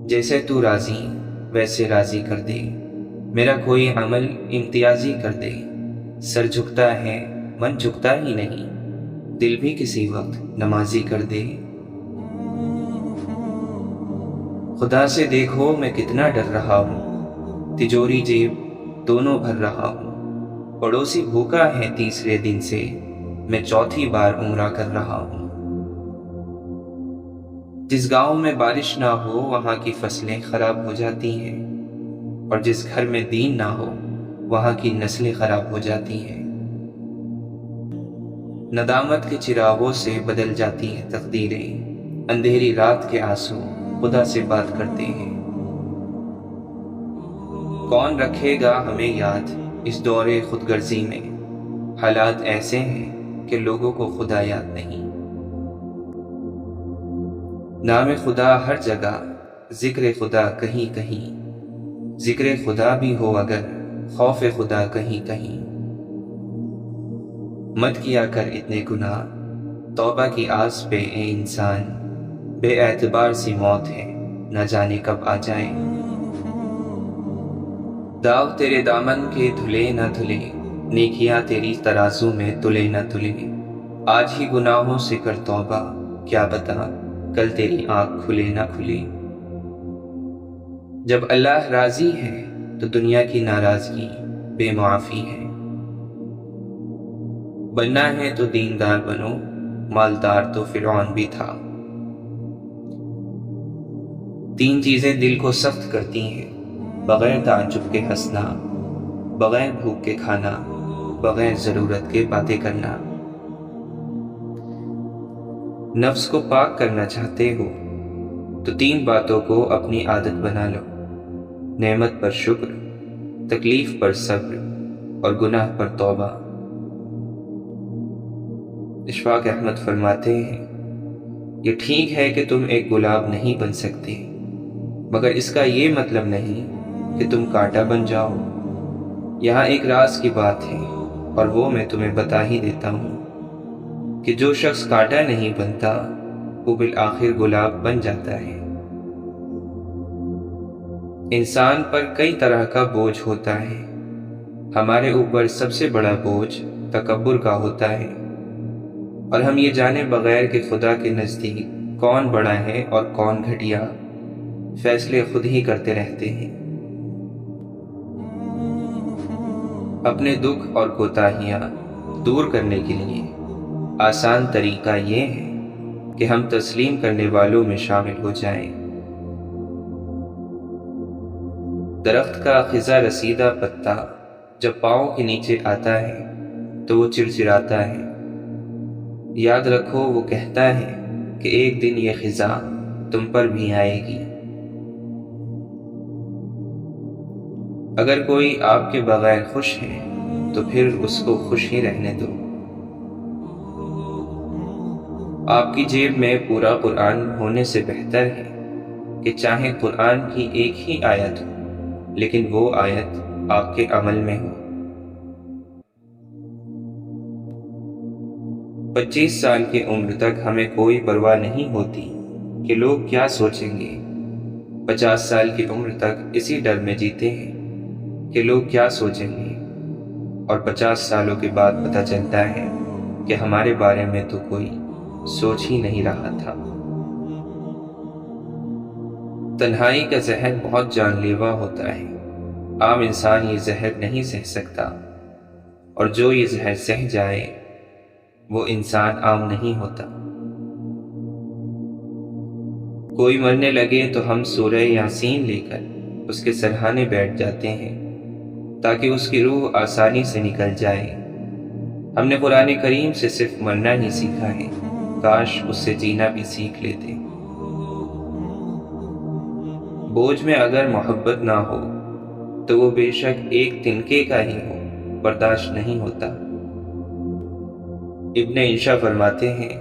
جیسے تو راضی ویسے راضی کر دے، میرا کوئی عمل امتیازی کر دے۔ سر جھکتا ہے من جھکتا ہی نہیں، دل بھی کسی وقت نمازی کر دے۔ خدا سے دیکھو میں کتنا ڈر رہا ہوں، تجوری جیب دونوں بھر رہا ہوں۔ پڑوسی بھوکا ہے تیسرے دن سے، میں چوتھی بار عمرہ کر رہا ہوں۔ جس گاؤں میں بارش نہ ہو وہاں کی فصلیں خراب ہو جاتی ہیں، اور جس گھر میں دین نہ ہو وہاں کی نسلیں خراب ہو جاتی ہیں۔ ندامت کے چراغوں سے بدل جاتی ہیں تقدیریں، اندھیری رات کے آنسو خدا سے بات کرتے ہیں۔ کون رکھے گا ہمیں یاد اس دور خود غرضی میں، حالات ایسے ہیں کہ لوگوں کو خدا یاد نہیں۔ نام خدا ہر جگہ، ذکر خدا کہیں کہیں، ذکر خدا بھی ہو اگر خوف خدا کہیں کہیں۔ مت کیا کر اتنے گناہ، توبہ کی آس پہ اے انسان، بے اعتبار سی موت ہے نہ جانے کب آ جائے۔ داغ تیرے دامن کے دھلے نہ دھلے، نیکیاں تیری ترازو میں تلے نہ تلے۔ آج ہی گناہوں سے کر توبہ، کیا بتا کل تیری آنکھ کھلے نہ کھلے۔ جب اللہ راضی ہے تو دنیا کی ناراضگی بے معافی ہے۔ بننا ہے تو دیندار بنو، مالدار تو فرعون بھی تھا۔ تین چیزیں دل کو سخت کرتی ہیں، بغیر تعجب کے ہنسنا، بغیر بھوک کے کھانا، بغیر ضرورت کے باتیں کرنا۔ نفس کو پاک کرنا چاہتے ہو تو تین باتوں کو اپنی عادت بنا لو: نعمت پر شکر، تکلیف پر صبر، اور گناہ پر توبہ۔ اشفاق احمد فرماتے ہیں، یہ ٹھیک ہے کہ تم ایک گلاب نہیں بن سکتے، مگر اس کا یہ مطلب نہیں کہ تم کانٹا بن جاؤ۔ یہاں ایک راز کی بات ہے اور وہ میں تمہیں بتا ہی دیتا ہوں کہ جو شخص کانٹا نہیں بنتا وہ بالآخر گلاب بن جاتا ہے۔ انسان پر کئی طرح کا بوجھ ہوتا ہے، ہمارے اوپر سب سے بڑا بوجھ تکبر کا ہوتا ہے، اور ہم یہ جانے بغیر کہ خدا کے نزدیک کون بڑا ہے اور کون گھٹیا، فیصلے خود ہی کرتے رہتے ہیں۔ اپنے دکھ اور کوتاہیاں دور کرنے کے لیے آسان طریقہ یہ ہے کہ ہم تسلیم کرنے والوں میں شامل ہو جائیں۔ درخت کا خزاں رسیدہ پتا جب پاؤں کے نیچے آتا ہے تو وہ چڑچڑاتا ہے۔ یاد رکھو وہ کہتا ہے کہ ایک دن یہ خزاں تم پر بھی آئے گی۔ اگر کوئی آپ کے بغیر خوش ہے تو پھر اس کو خوش ہی رہنے دو۔ آپ کی جیب میں پورا قرآن ہونے سے بہتر ہے کہ چاہے قرآن کی ایک ہی آیت ہو لیکن وہ آیت آپ کے عمل میں ہو۔ 25 سال کی عمر تک ہمیں کوئی پرواہ نہیں ہوتی کہ لوگ کیا سوچیں گے۔ 50 سال کی عمر تک اسی ڈر میں جیتے ہیں کہ لوگ کیا سوچیں گے، اور 50 سالوں کے بعد پتہ چلتا ہے کہ ہمارے بارے میں تو کوئی سوچ ہی نہیں رہا تھا۔ تنہائی کا زہر بہت جان لیوا ہوتا ہے، عام انسان یہ زہر نہیں سہ سکتا، اور جو یہ زہر سہ جائے وہ انسان عام نہیں ہوتا۔ کوئی مرنے لگے تو ہم سورہ یاسین لے کر اس کے سرہانے بیٹھ جاتے ہیں تاکہ اس کی روح آسانی سے نکل جائے۔ ہم نے قرآن کریم سے صرف مرنا ہی سیکھا ہے، کاش اس سے جینا بھی سیکھ لیتے۔ بوجھ میں اگر محبت نہ ہو تو وہ بے شک ایک تنکے کا ہی ہو، برداشت نہیں ہوتا۔ ابن انشا فرماتے ہیں،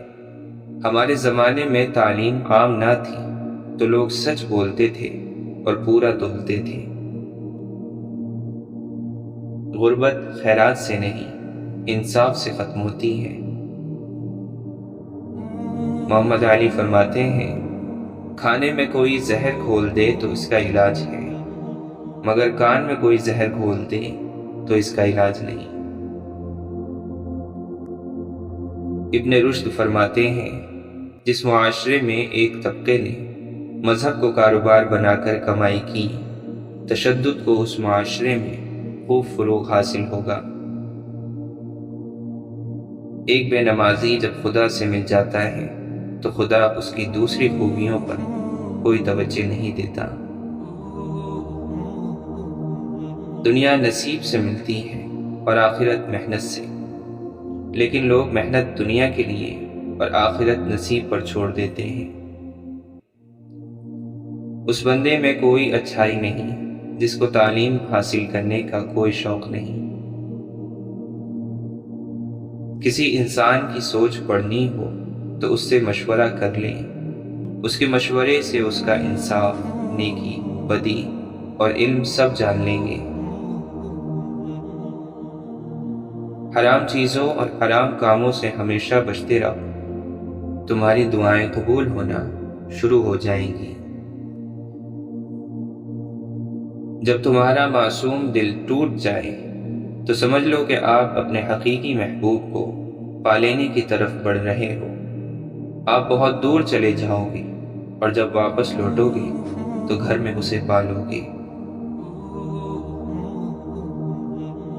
ہمارے زمانے میں تعلیم عام نہ تھی تو لوگ سچ بولتے تھے اور پورا تولتے تھے۔ غربت خیرات سے نہیں، انصاف سے ختم ہوتی ہے۔ محمد علی فرماتے ہیں، کھانے میں کوئی زہر گھول دے تو اس کا علاج ہے، مگر کان میں کوئی زہر گھول دے تو اس کا علاج نہیں۔ ابن رشد فرماتے ہیں، جس معاشرے میں ایک طبقے نے مذہب کو کاروبار بنا کر کمائی کی، تشدد کو اس معاشرے میں خوب فروغ حاصل ہوگا۔ ایک بے نمازی جب خدا سے مل جاتا ہے تو خدا اس کی دوسری خوبیوں پر کوئی توجہ نہیں دیتا۔ دنیا نصیب سے ملتی ہے اور آخرت محنت سے، لیکن لوگ محنت دنیا کے لیے اور آخرت نصیب پر چھوڑ دیتے ہیں۔ اس بندے میں کوئی اچھائی نہیں جس کو تعلیم حاصل کرنے کا کوئی شوق نہیں۔ کسی انسان کی سوچ پڑھنی ہو تو اس سے مشورہ کر لیں، اس کے مشورے سے اس کا انصاف، نیکی، بدی اور علم سب جان لیں گے۔ حرام چیزوں اور حرام کاموں سے ہمیشہ بچتے رہو، تمہاری دعائیں قبول ہونا شروع ہو جائیں گی۔ جب تمہارا معصوم دل ٹوٹ جائے تو سمجھ لو کہ آپ اپنے حقیقی محبوب کو پا لینے کی طرف بڑھ رہے ہو۔ آپ بہت دور چلے جاؤ گے اور جب واپس لوٹو گے تو گھر میں اسے پالو گے۔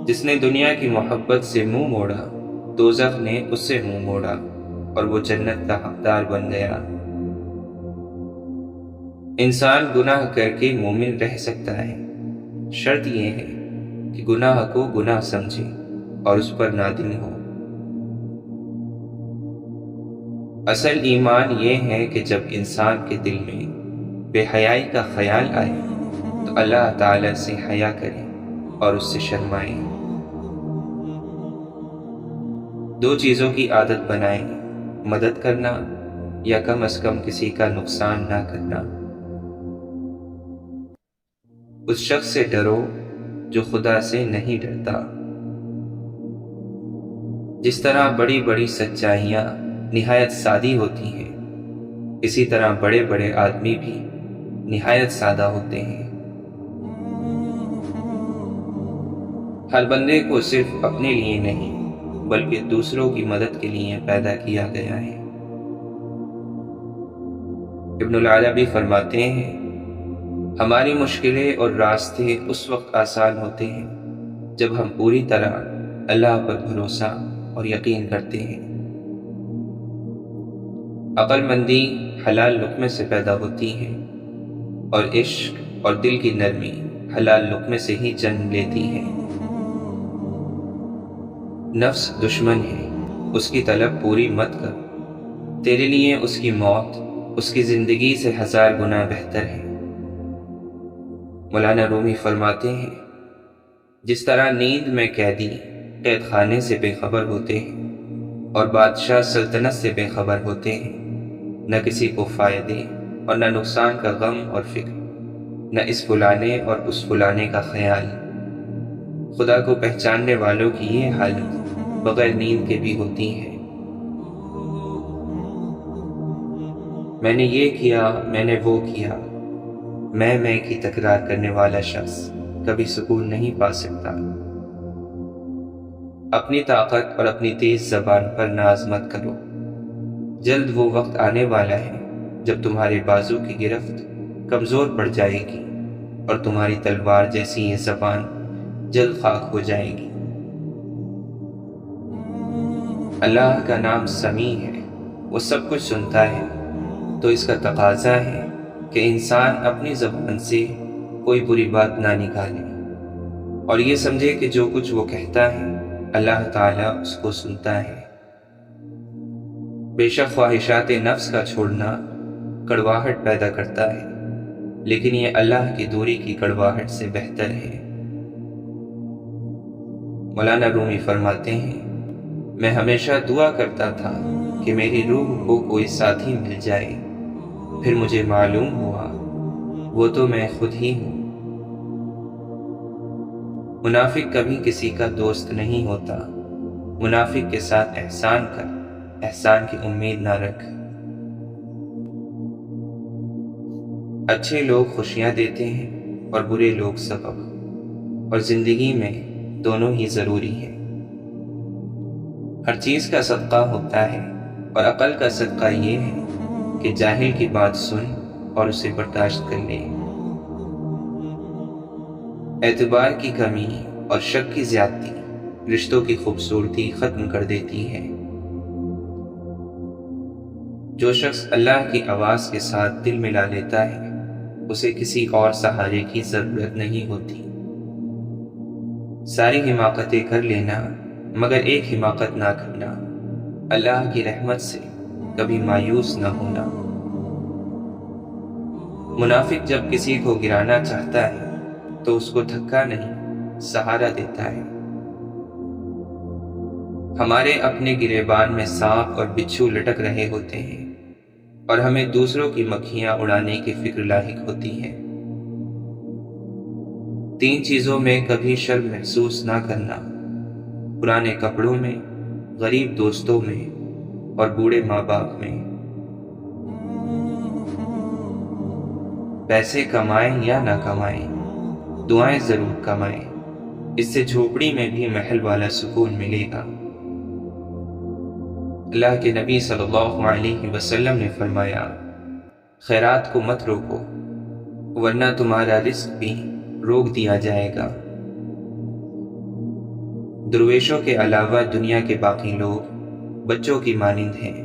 جس نے دنیا کی محبت سے منہ موڑا، دوزخ نے اس سے منہ موڑا اور وہ جنت کا حقدار بن گیا۔ انسان گناہ کر کے مومن رہ سکتا ہے، شرط یہ ہے کہ گناہ کو گناہ سمجھے اور اس پر نادم ہو۔ اصل ایمان یہ ہے کہ جب انسان کے دل میں بے حیائی کا خیال آئے تو اللہ تعالی سے حیا کرے اور اس سے شرمائے۔ دو چیزوں کی عادت بنائیں، مدد کرنا یا کم از کم کسی کا نقصان نہ کرنا۔ اس شخص سے ڈرو جو خدا سے نہیں ڈرتا۔ جس طرح بڑی بڑی سچائیاں نہایت سادی ہوتی ہیں، اسی طرح بڑے بڑے آدمی بھی نہایت سادہ ہوتے ہیں۔ ہر بندے کو صرف اپنے لیے نہیں بلکہ دوسروں کی مدد کے لیے پیدا کیا گیا ہے۔ ابن العربی فرماتے ہیں، ہماری مشکلیں اور راستے اس وقت آسان ہوتے ہیں جب ہم پوری طرح اللہ پر بھروسہ اور یقین کرتے ہیں۔ عقل مندی حلال لقمے سے پیدا ہوتی ہے اور عشق اور دل کی نرمی حلال لقمے سے ہی جنم لیتی ہے۔ نفس دشمن ہے، اس کی طلب پوری مت کر، تیرے لیے اس کی موت اس کی زندگی سے 1000 گنا بہتر ہے۔ مولانا رومی فرماتے ہیں، جس طرح نیند میں قیدی قید خانے سے بے خبر ہوتے ہیں اور بادشاہ سلطنت سے بے خبر ہوتے ہیں، نہ کسی کو فائدے اور نہ نقصان کا غم اور فکر، نہ اس فلانے اور اس فلانے کا خیال۔ خدا کو پہچاننے والوں کی یہ حالت بغیر نیند کے بھی ہوتی ہے۔ میں نے یہ کیا، میں نے وہ کیا، میں کی تکرار کرنے والا شخص کبھی سکون نہیں پا سکتا۔ اپنی طاقت اور اپنی تیز زبان پر ناز مت کرو، جلد وہ وقت آنے والا ہے جب تمہارے بازو کی گرفت کمزور پڑ جائے گی اور تمہاری تلوار جیسی یہ زبان جلد خاک ہو جائے گی۔ اللہ کا نام سمیع ہے، وہ سب کچھ سنتا ہے، تو اس کا تقاضا ہے کہ انسان اپنی زبان سے کوئی بری بات نہ نکالے اور یہ سمجھے کہ جو کچھ وہ کہتا ہے اللہ تعالیٰ اس کو سنتا ہے۔ بے شک خواہشات نفس کا چھوڑنا کڑواہٹ پیدا کرتا ہے، لیکن یہ اللہ کی دوری کی کڑواہٹ سے بہتر ہے۔ مولانا رومی فرماتے ہیں، میں ہمیشہ دعا کرتا تھا کہ میری روح کو کوئی ساتھی مل جائے، پھر مجھے معلوم ہوا وہ تو میں خود ہی ہوں۔ منافق کبھی کسی کا دوست نہیں ہوتا، منافق کے ساتھ احسان کر، احسان کی امید نہ رکھ۔ اچھے لوگ خوشیاں دیتے ہیں اور برے لوگ سبب، اور زندگی میں دونوں ہی ضروری ہیں۔ ہر چیز کا صدقہ ہوتا ہے، اور عقل کا صدقہ یہ ہے کہ جاہل کی بات سن اور اسے برداشت کر لے۔ اعتبار کی کمی اور شک کی زیادتی رشتوں کی خوبصورتی ختم کر دیتی ہے۔ جو شخص اللہ کی آواز کے ساتھ دل ملا لیتا ہے، اسے کسی اور سہارے کی ضرورت نہیں ہوتی۔ ساری حماقتیں کر لینا مگر ایک حماقت نہ کرنا، اللہ کی رحمت سے کبھی مایوس نہ ہونا۔ منافق جب کسی کو گرانا چاہتا ہے تو اس کو دھکا نہیں، سہارا دیتا ہے۔ ہمارے اپنے گریبان میں سانپ اور بچھو لٹک رہے ہوتے ہیں، اور ہمیں دوسروں کی مکھیاں اڑانے کی فکر لاحق ہوتی ہے۔ 3 چیزوں میں کبھی شرم محسوس نہ کرنا: پرانے کپڑوں میں، غریب دوستوں میں، اور بوڑھے ماں باپ میں۔ پیسے کمائیں یا نہ کمائیں، دعائیں ضرور کمائیں، اس سے جھوپڑی میں بھی محل والا سکون ملے گا۔ اللہ کے نبی صلی اللہ علیہ وسلم نے فرمایا، خیرات کو مت روکو ورنہ تمہارا رزق بھی روک دیا جائے گا۔ درویشوں کے علاوہ دنیا کے باقی لوگ بچوں کی مانند ہیں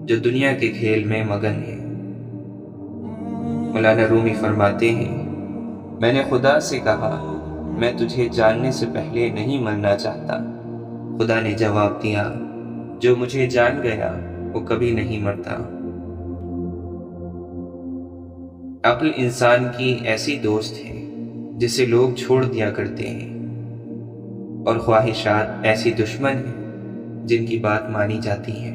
جو دنیا کے کھیل میں مگن ہیں۔ مولانا رومی فرماتے ہیں، میں نے خدا سے کہا میں تجھے جاننے سے پہلے نہیں مرنا چاہتا۔ خدا نے جواب دیا، جو مجھے جان گیا وہ کبھی نہیں مرتا۔ عقل انسان کی ایسی دوست ہے جسے لوگ چھوڑ دیا کرتے ہیں، اور خواہشات ایسی دشمن ہیں جن کی بات مانی جاتی ہے۔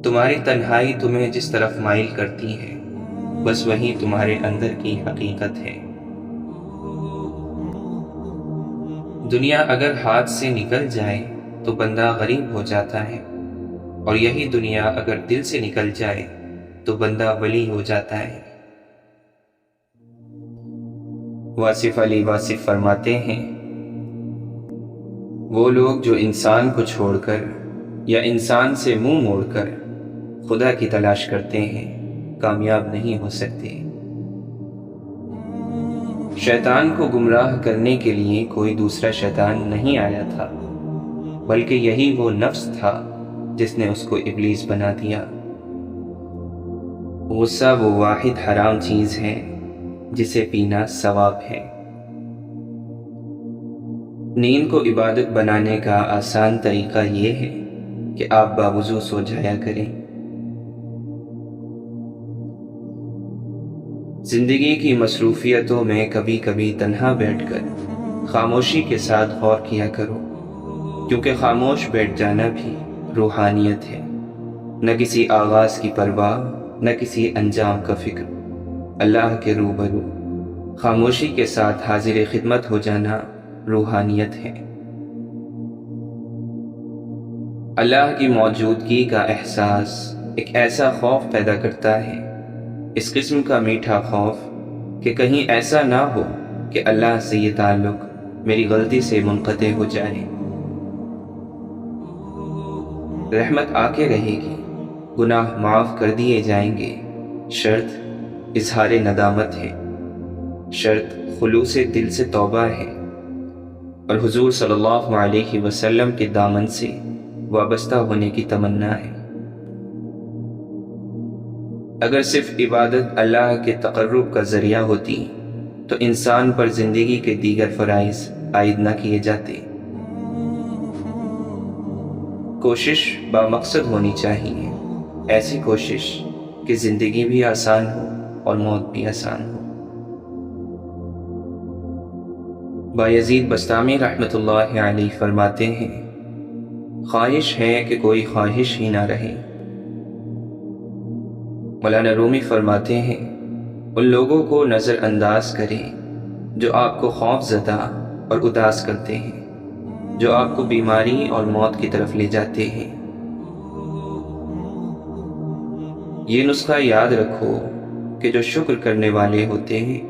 تمہاری تنہائی تمہیں جس طرف مائل کرتی ہے، بس وہی تمہارے اندر کی حقیقت ہے۔ دنیا اگر ہاتھ سے نکل جائے تو بندہ غریب ہو جاتا ہے، اور یہی دنیا اگر دل سے نکل جائے تو بندہ ولی ہو جاتا ہے۔ واصف علی واصف فرماتے ہیں، وہ لوگ جو انسان کو چھوڑ کر یا انسان سے منہ موڑ کر خدا کی تلاش کرتے ہیں، کامیاب نہیں ہو سکتے۔ شیطان کو گمراہ کرنے کے لیے کوئی دوسرا شیطان نہیں آیا تھا، بلکہ یہی وہ نفس تھا جس نے اس کو ابلیس بنا دیا۔ غصہ وہ واحد حرام چیز ہے جسے پینا ثواب ہے۔ نیند کو عبادت بنانے کا آسان طریقہ یہ ہے کہ آپ باوضو سو جایا کریں۔ زندگی کی مصروفیتوں میں کبھی کبھی تنہا بیٹھ کر خاموشی کے ساتھ غور کیا کرو، کیونکہ خاموش بیٹھ جانا بھی روحانیت ہے۔ نہ کسی آغاز کی پرواہ، نہ کسی انجام کا فکر، اللہ کے روبرو خاموشی کے ساتھ حاضر خدمت ہو جانا روحانیت ہے۔ اللہ کی موجودگی کا احساس ایک ایسا خوف پیدا کرتا ہے، اس قسم کا میٹھا خوف کہ کہیں ایسا نہ ہو کہ اللہ سے یہ تعلق میری غلطی سے منقطع ہو جائے۔ رحمت آ کے رہے گی، گناہ معاف کر دیے جائیں گے، شرط اظہار ندامت ہے، شرط خلوص دل سے توبہ ہے، اور حضور صلی اللہ علیہ وسلم کے دامن سے وابستہ ہونے کی تمنا ہے۔ اگر صرف عبادت اللہ کے تقرب کا ذریعہ ہوتی تو انسان پر زندگی کے دیگر فرائض عائد نہ کیے جاتے۔ کوشش بامقصد ہونی چاہیے، ایسی کوشش کہ زندگی بھی آسان ہو اور موت بھی آسان ہو۔ بایزید بسطامی رحمۃ اللہ علیہ فرماتے ہیں، خواہش ہے کہ کوئی خواہش ہی نہ رہے۔ مولانا رومی فرماتے ہیں، ان لوگوں کو نظر انداز کریں جو آپ کو خوف زدہ اور اداس کرتے ہیں، جو آپ کو بیماری اور موت کی طرف لے جاتے ہیں۔ یہ نسخہ یاد رکھو کہ جو شکر کرنے والے ہوتے ہیں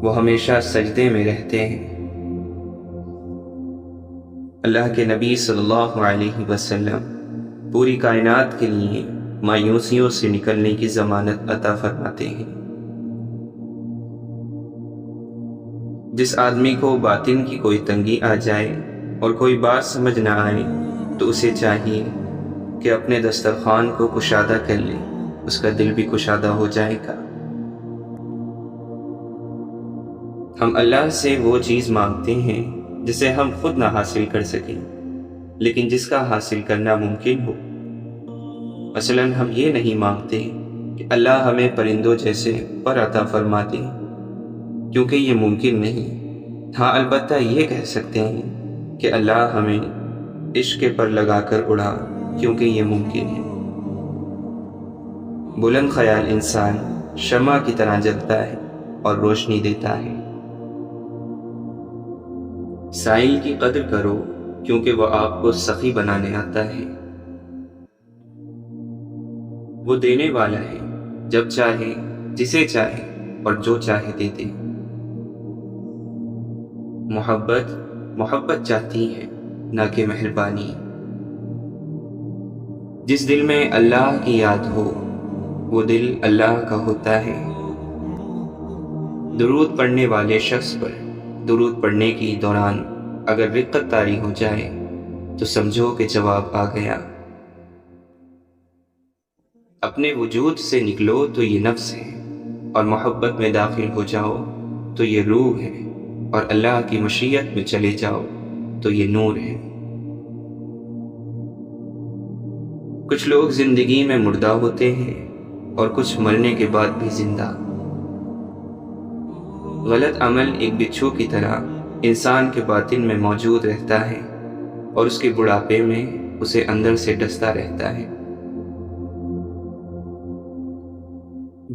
وہ ہمیشہ سجدے میں رہتے ہیں۔ اللہ کے نبی صلی اللہ علیہ وسلم پوری کائنات کے لیے مایوسیوں سے نکلنے کی ضمانت عطا فرماتے ہیں۔ جس آدمی کو باطن کی کوئی تنگی آ جائے اور کوئی بات سمجھ نہ آئے تو اسے چاہیے کہ اپنے دسترخوان کو کشادہ کر لے، اس کا دل بھی کشادہ ہو جائے گا۔ ہم اللہ سے وہ چیز مانگتے ہیں جسے ہم خود نہ حاصل کر سکیں لیکن جس کا حاصل کرنا ممکن ہو۔ مثلاً ہم یہ نہیں مانگتے کہ اللہ ہمیں پرندوں جیسے پر عطا فرما دے کیونکہ یہ ممکن نہیں۔ ہاں البتہ یہ کہہ سکتے ہیں کہ اللہ ہمیں عشق پر لگا کر اڑا کیونکہ یہ ممکن ہے۔ بلند خیال انسان شمع کی طرح جلتا ہے اور روشنی دیتا ہے۔ سائل کی قدر کرو کیونکہ وہ آپ کو سخی بنانے آتا ہے۔ وہ دینے والا ہے، جب چاہے جسے چاہے اور جو چاہے دے دے۔ محبت چاہتی ہے نہ کہ مہربانی۔ جس دل میں اللہ کی یاد ہو وہ دل اللہ کا ہوتا ہے۔ درود پڑھنے والے شخص پر درود پڑھنے کے دوران اگر رقت طاری ہو جائے تو سمجھو کہ جواب آ گیا۔ اپنے وجود سے نکلو تو یہ نفس ہے، اور محبت میں داخل ہو جاؤ تو یہ روح ہے، اور اللہ کی مشیت میں چلے جاؤ تو یہ نور ہے۔ کچھ لوگ زندگی میں مردہ ہوتے ہیں اور کچھ مرنے کے بعد بھی زندہ۔ غلط عمل ایک بچھو کی طرح انسان کے باطن میں موجود رہتا ہے اور اس کے بڑھاپے میں اسے اندر سے ڈستا رہتا ہے۔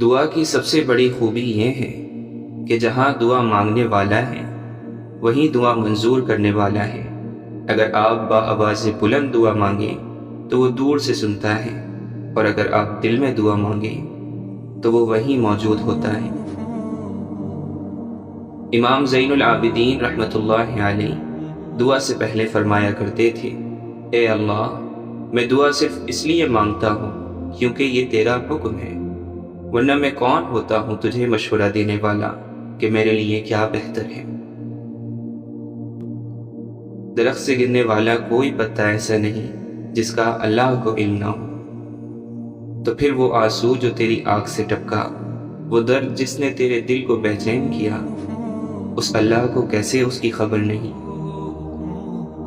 دعا کی سب سے بڑی خوبی یہ ہے کہ جہاں دعا مانگنے والا ہے وہیں دعا منظور کرنے والا ہے۔ اگر آپ بآواز بلند دعا مانگیں تو وہ دور سے سنتا ہے، اور اگر آپ دل میں دعا مانگیں تو وہ وہیں موجود ہوتا ہے۔ امام زین العابدین رحمۃ اللہ علیہ دعا سے پہلے فرمایا کرتے تھے، اے اللہ، میں دعا صرف اس لیے مانگتا ہوں کیونکہ یہ تیرا حکم ہے، ورنہ میں کون ہوتا ہوں تجھے مشورہ دینے والا کہ میرے لیے کیا بہتر ہے۔ درخت سے گرنے والا کوئی پتا ایسا نہیں جس کا اللہ کو علم نہ ہو، تو پھر وہ آنسو جو تیری آنکھ سے ٹپکا، وہ درد جس نے تیرے دل کو بے چین کیا، اس اللہ کو کیسے اس کی خبر نہیں؟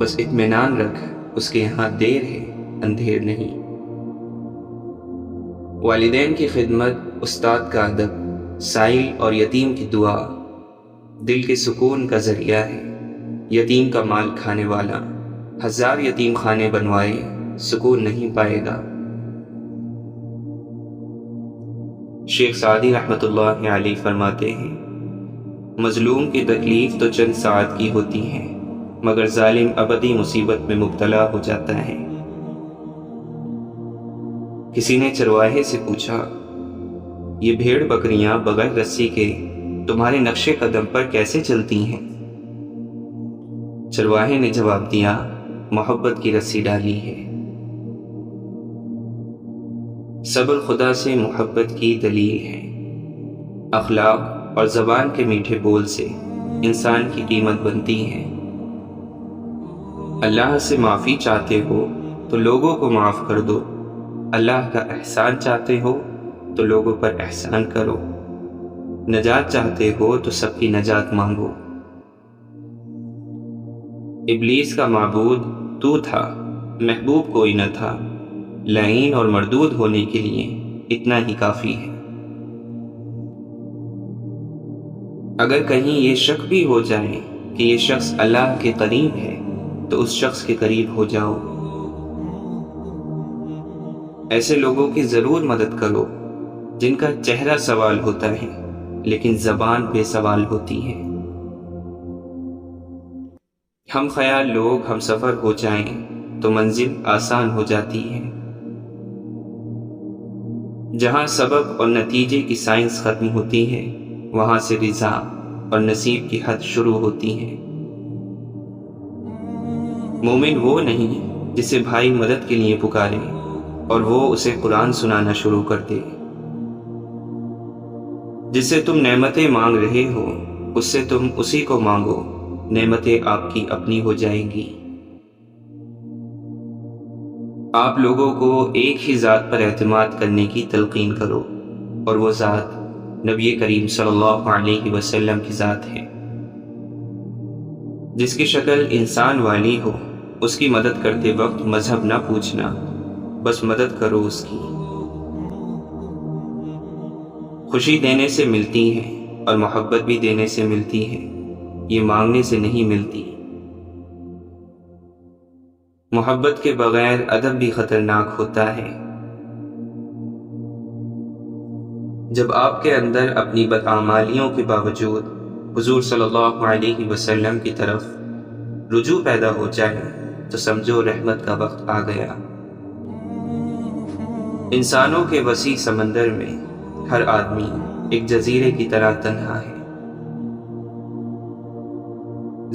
بس اطمینان رکھ، اس کے یہاں دیر ہے، اندھیر نہیں۔ والدین کی خدمت، استاد کا ادب، سائل اور یتیم کی دعا دل کے سکون کا ذریعہ ہے۔ یتیم کا مال کھانے والا 1000 یتیم خانے بنوائے سکون نہیں پائے گا۔ شیخ سعدی رحمۃ اللہ علیہ فرماتے ہیں، مظلوم کی تکلیف تو چند ساعت کی ہوتی ہے مگر ظالم ابدی مصیبت میں مبتلا ہو جاتا ہے۔ کسی نے چرواہے سے پوچھا، یہ بھیڑ بکریاں بغیر رسی کے تمہارے نقش قدم پر کیسے چلتی ہیں؟ چرواہے نے جواب دیا، محبت کی رسی ڈالی ہے۔ صبر خدا سے محبت کی دلیل ہے۔ اخلاق اور زبان کے میٹھے بول سے انسان کی قیمت بنتی ہے۔ اللہ سے معافی چاہتے ہو تو لوگوں کو معاف کر دو، اللہ کا احسان چاہتے ہو تو لوگوں پر احسان کرو، نجات چاہتے ہو تو سب کی نجات مانگو۔ ابلیس کا معبود تو تھا، محبوب کوئی نہ تھا، لعین اور مردود ہونے کے لیے اتنا ہی کافی ہے۔ اگر کہیں یہ شک بھی ہو جائے کہ یہ شخص اللہ کے قریب ہے تو اس شخص کے قریب ہو جاؤ۔ ایسے لوگوں کی ضرور مدد کرو جن کا چہرہ سوال ہوتا ہے لیکن زبان بے سوال ہوتی ہے۔ ہم خیال لوگ ہم سفر ہو جائیں تو منزل آسان ہو جاتی ہے۔ جہاں سبب اور نتیجے کی سائنس ختم ہوتی ہے وہاں سے رضا اور نصیب کی حد شروع ہوتی ہے۔ مومن وہ نہیں جسے بھائی مدد کے لیے پکارے اور وہ اسے قرآن سنانا شروع کر دے۔ جس سے تم نعمتیں مانگ رہے ہو اس سے تم اسی کو مانگو، نعمتیں آپ کی اپنی ہو جائیں گی۔ آپ لوگوں کو ایک ہی ذات پر اعتماد کرنے کی تلقین کرو اور وہ ذات نبی کریم صلی اللہ علیہ وسلم کی ذات ہے۔ جس کی شکل انسان والی ہو اس کی مدد کرتے وقت مذہب نہ پوچھنا، بس مدد کرو اس کی۔ خوشی دینے سے ملتی ہے اور محبت بھی دینے سے ملتی ہے، یہ مانگنے سے نہیں ملتی۔ محبت کے بغیر ادب بھی خطرناک ہوتا ہے۔ جب آپ کے اندر اپنی بدعمالیوں کے باوجود حضور صلی اللہ علیہ وسلم کی طرف رجوع پیدا ہو جائے تو سمجھو رحمت کا وقت آ گیا۔ انسانوں کے وسیع سمندر میں ہر آدمی ایک جزیرے کی طرح تنہا ہے۔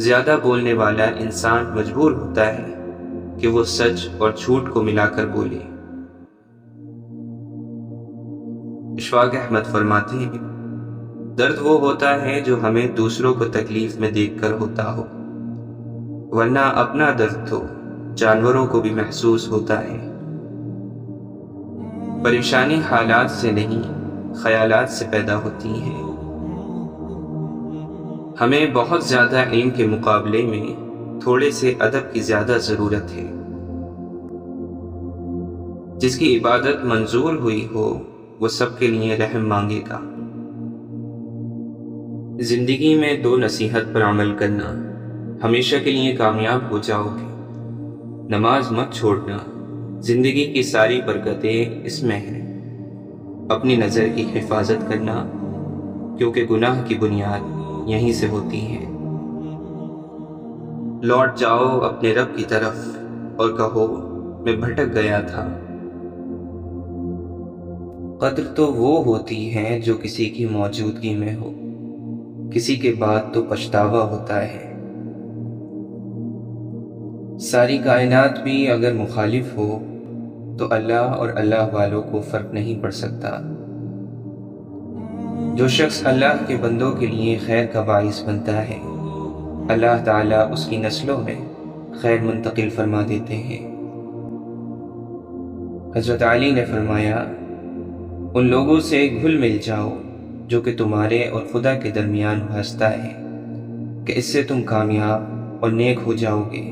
زیادہ بولنے والا انسان مجبور ہوتا ہے کہ وہ سچ اور جھوٹ کو ملا کر بولے۔ اشفاق احمد فرماتے ہیں، درد وہ ہوتا ہے جو ہمیں دوسروں کو تکلیف میں دیکھ کر ہوتا ہو، ورنہ اپنا درد تو جانوروں کو بھی محسوس ہوتا ہے۔ پریشانی حالات سے نہیں خیالات سے پیدا ہوتی ہے۔ ہمیں بہت زیادہ علم کے مقابلے میں تھوڑے سے ادب کی زیادہ ضرورت ہے۔ جس کی عبادت منظور ہوئی ہو وہ سب کے لیے رحم مانگے گا۔ زندگی میں 2 نصیحت پر عمل کرنا، ہمیشہ کے لیے کامیاب ہو جاؤ گے۔ نماز مت چھوڑنا، زندگی کی ساری برکتیں اس میں ہیں۔ اپنی نظر کی حفاظت کرنا، کیونکہ گناہ کی بنیاد یہیں سے ہوتی ہے۔ لوٹ جاؤ اپنے رب کی طرف اور کہو میں بھٹک گیا تھا۔ قدر تو وہ ہوتی ہے جو کسی کی موجودگی میں ہو، کسی کے بعد تو پچھتاوا ہوتا ہے۔ ساری کائنات بھی اگر مخالف ہو تو اللہ اور اللہ والوں کو فرق نہیں پڑ سکتا۔ جو شخص اللہ کے بندوں کے لیے خیر کا باعث بنتا ہے، اللہ تعالیٰ اس کی نسلوں میں خیر منتقل فرما دیتے ہیں۔ حضرت علی نے فرمایا، ان لوگوں سے گھل مل جاؤ جو کہ تمہارے اور خدا کے درمیان واسطہ ہے، کہ اس سے تم کامیاب اور نیک ہو جاؤ گے۔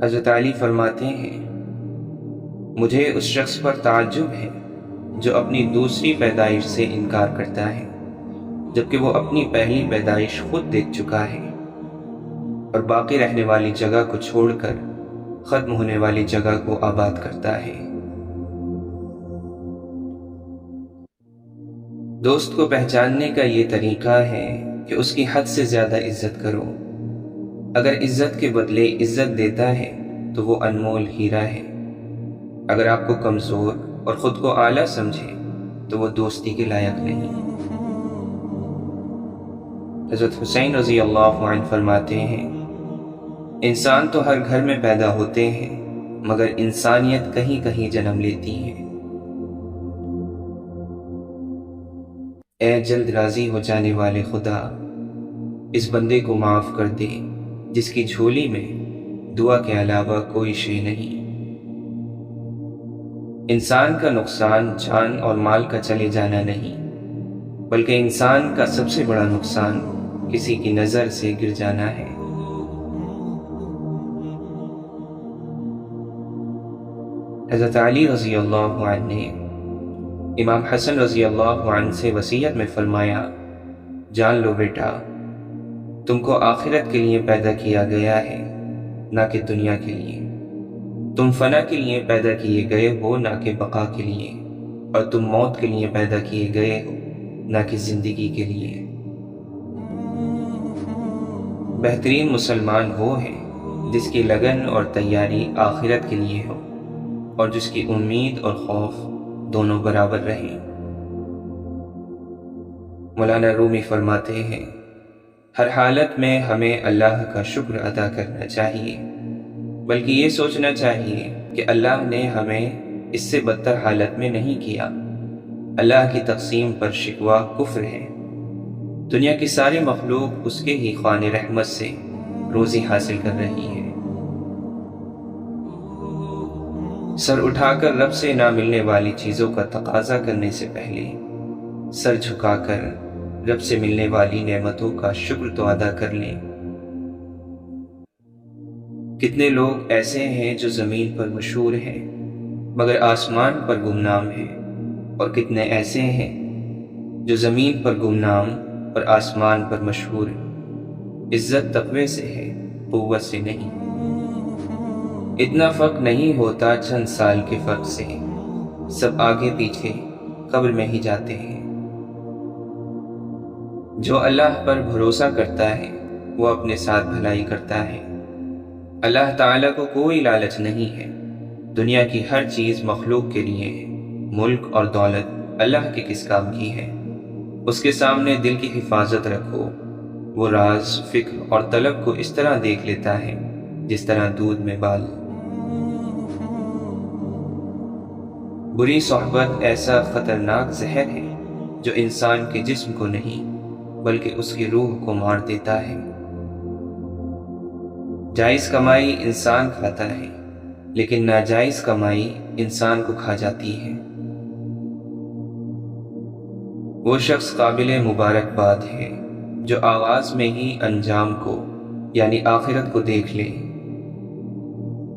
حضرت علی فرماتے ہیں، مجھے اس شخص پر تعجب ہے جو اپنی دوسری پیدائش سے انکار کرتا ہے، جبکہ وہ اپنی پہلی پیدائش خود دیکھ چکا ہے اور باقی رہنے والی جگہ کو چھوڑ کر ختم ہونے والی جگہ کو آباد کرتا ہے۔ دوست کو پہچاننے کا یہ طریقہ ہے کہ اس کی حد سے زیادہ عزت کرو۔ اگر عزت کے بدلے عزت دیتا ہے تو وہ انمول ہیرا ہے۔ اگر آپ کو کمزور اور خود کو اعلیٰ سمجھے تو وہ دوستی کے لائق نہیں۔ حضرت حسین رضی اللہ عنہ فرماتے ہیں، انسان تو ہر گھر میں پیدا ہوتے ہیں مگر انسانیت کہیں کہیں جنم لیتی ہے۔ اے جلد راضی ہو جانے والے خدا، اس بندے کو معاف کر دے جس کی جھولی میں دعا کے علاوہ کوئی شے نہیں۔ انسان کا نقصان جان اور مال کا چلے جانا نہیں، بلکہ انسان کا سب سے بڑا نقصان کسی کی نظر سے گر جانا ہے۔ حضرت علی رضی اللہ عنہ نے امام حسن رضی اللہ عنہ سے وصیت میں فرمایا، جان لو بیٹا، تم کو آخرت کے لیے پیدا کیا گیا ہے، نہ کہ دنیا کے لیے۔ تم فنا کے لیے پیدا کیے گئے ہو، نہ کہ بقا کے لیے، اور تم موت کے لیے پیدا کیے گئے ہو، نہ کہ زندگی کے لیے۔ بہترین مسلمان وہ ہے جس کی لگن اور تیاری آخرت کے لیے ہو، اور جس کی امید اور خوف دونوں برابر رہیں۔ مولانا رومی فرماتے ہیں، ہر حالت میں ہمیں اللہ کا شکر ادا کرنا چاہیے، بلکہ یہ سوچنا چاہیے کہ اللہ نے ہمیں اس سے بدتر حالت میں نہیں کیا۔ اللہ کی تقسیم پر شکوہ کفر ہے۔ دنیا کی ساری مخلوق اس کے ہی خوان رحمت سے روزی حاصل کر رہی ہے۔ سر اٹھا کر رب سے نہ ملنے والی چیزوں کا تقاضا کرنے سے پہلے سر جھکا کر رب سے ملنے والی نعمتوں کا شکر تو ادا کر لیں۔ کتنے لوگ ایسے ہیں جو زمین پر مشہور ہیں مگر آسمان پر گمنام ہیں، اور کتنے ایسے ہیں جو زمین پر گمنام اور آسمان پر مشہور ہیں۔ عزت تقوی سے ہے، قوت سے نہیں۔ اتنا فرق نہیں ہوتا چند سال کے فرق سے، سب آگے پیچھے قبر میں ہی جاتے ہیں۔ جو اللہ پر بھروسہ کرتا ہے وہ اپنے ساتھ بھلائی کرتا ہے۔ اللہ تعالیٰ کو کوئی لالچ نہیں ہے۔ دنیا کی ہر چیز مخلوق کے لیے ہے۔ ملک اور دولت اللہ کے کس کام کی ہے؟ اس کے سامنے دل کی حفاظت رکھو، وہ راز، فکر اور طلب کو اس طرح دیکھ لیتا ہے جس طرح دودھ میں بال۔ بری صحبت ایسا خطرناک زہر ہے جو انسان کے جسم کو نہیں بلکہ اس کی روح کو مار دیتا ہے۔ جائز کمائی انسان کھاتا ہے لیکن ناجائز کمائی انسان کو کھا جاتی ہے۔ وہ شخص قابل مبارکباد ہے جو آغاز میں ہی انجام کو یعنی آخرت کو دیکھ لے۔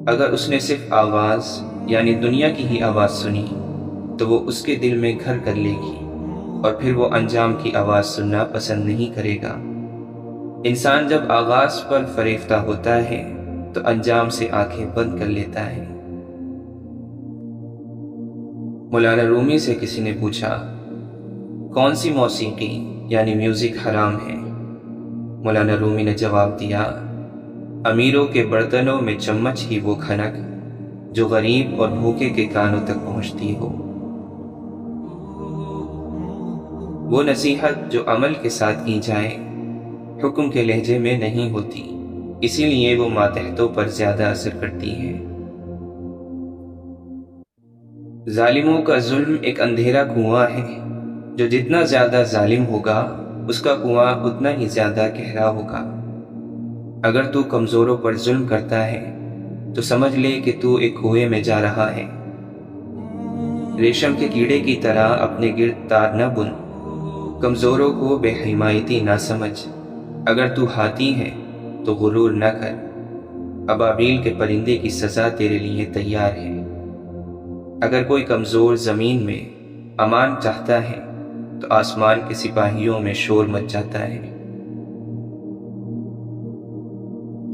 اگر اس نے صرف آواز یعنی دنیا کی ہی آواز سنی تو وہ اس کے دل میں گھر کر لے گی اور پھر وہ انجام کی آواز سننا پسند نہیں کرے گا۔ انسان جب آغاز پر فریفتہ ہوتا ہے تو انجام سے آنکھیں بند کر لیتا ہے۔ مولانا رومی سے کسی نے پوچھا، کون سی موسیقی یعنی میوزک حرام ہے؟ مولانا رومی نے جواب دیا، امیروں کے برتنوں میں چمچ ہی وہ کھنک جو غریب اور بھوکے کے کانوں تک پہنچتی ہو۔ وہ نصیحت جو عمل کے ساتھ کی جائے حکم کے لہجے میں نہیں ہوتی، اسی لیے وہ ماتحتوں پر زیادہ اثر کرتی ہے۔ ظالموں کا ظلم ایک اندھیرا کنواں ہے، جو جتنا زیادہ ظالم ہوگا اس کا کنواں اتنا ہی زیادہ گہرا ہوگا۔ اگر تو کمزوروں پر ظلم کرتا ہے تو سمجھ لے کہ تو ایک کنویں میں جا رہا ہے۔ ریشم کے کیڑے کی طرح اپنے گرد تار نہ بن، کمزوروں کو بے حمایتی نہ سمجھ۔ اگر تو ہاتھی ہے تو غرور نہ کر، ابابیل کے پرندے کی سزا تیرے لیے تیار ہے۔ اگر کوئی کمزور زمین میں امان چاہتا ہے تو آسمان کے سپاہیوں میں شور مچ جاتا ہے۔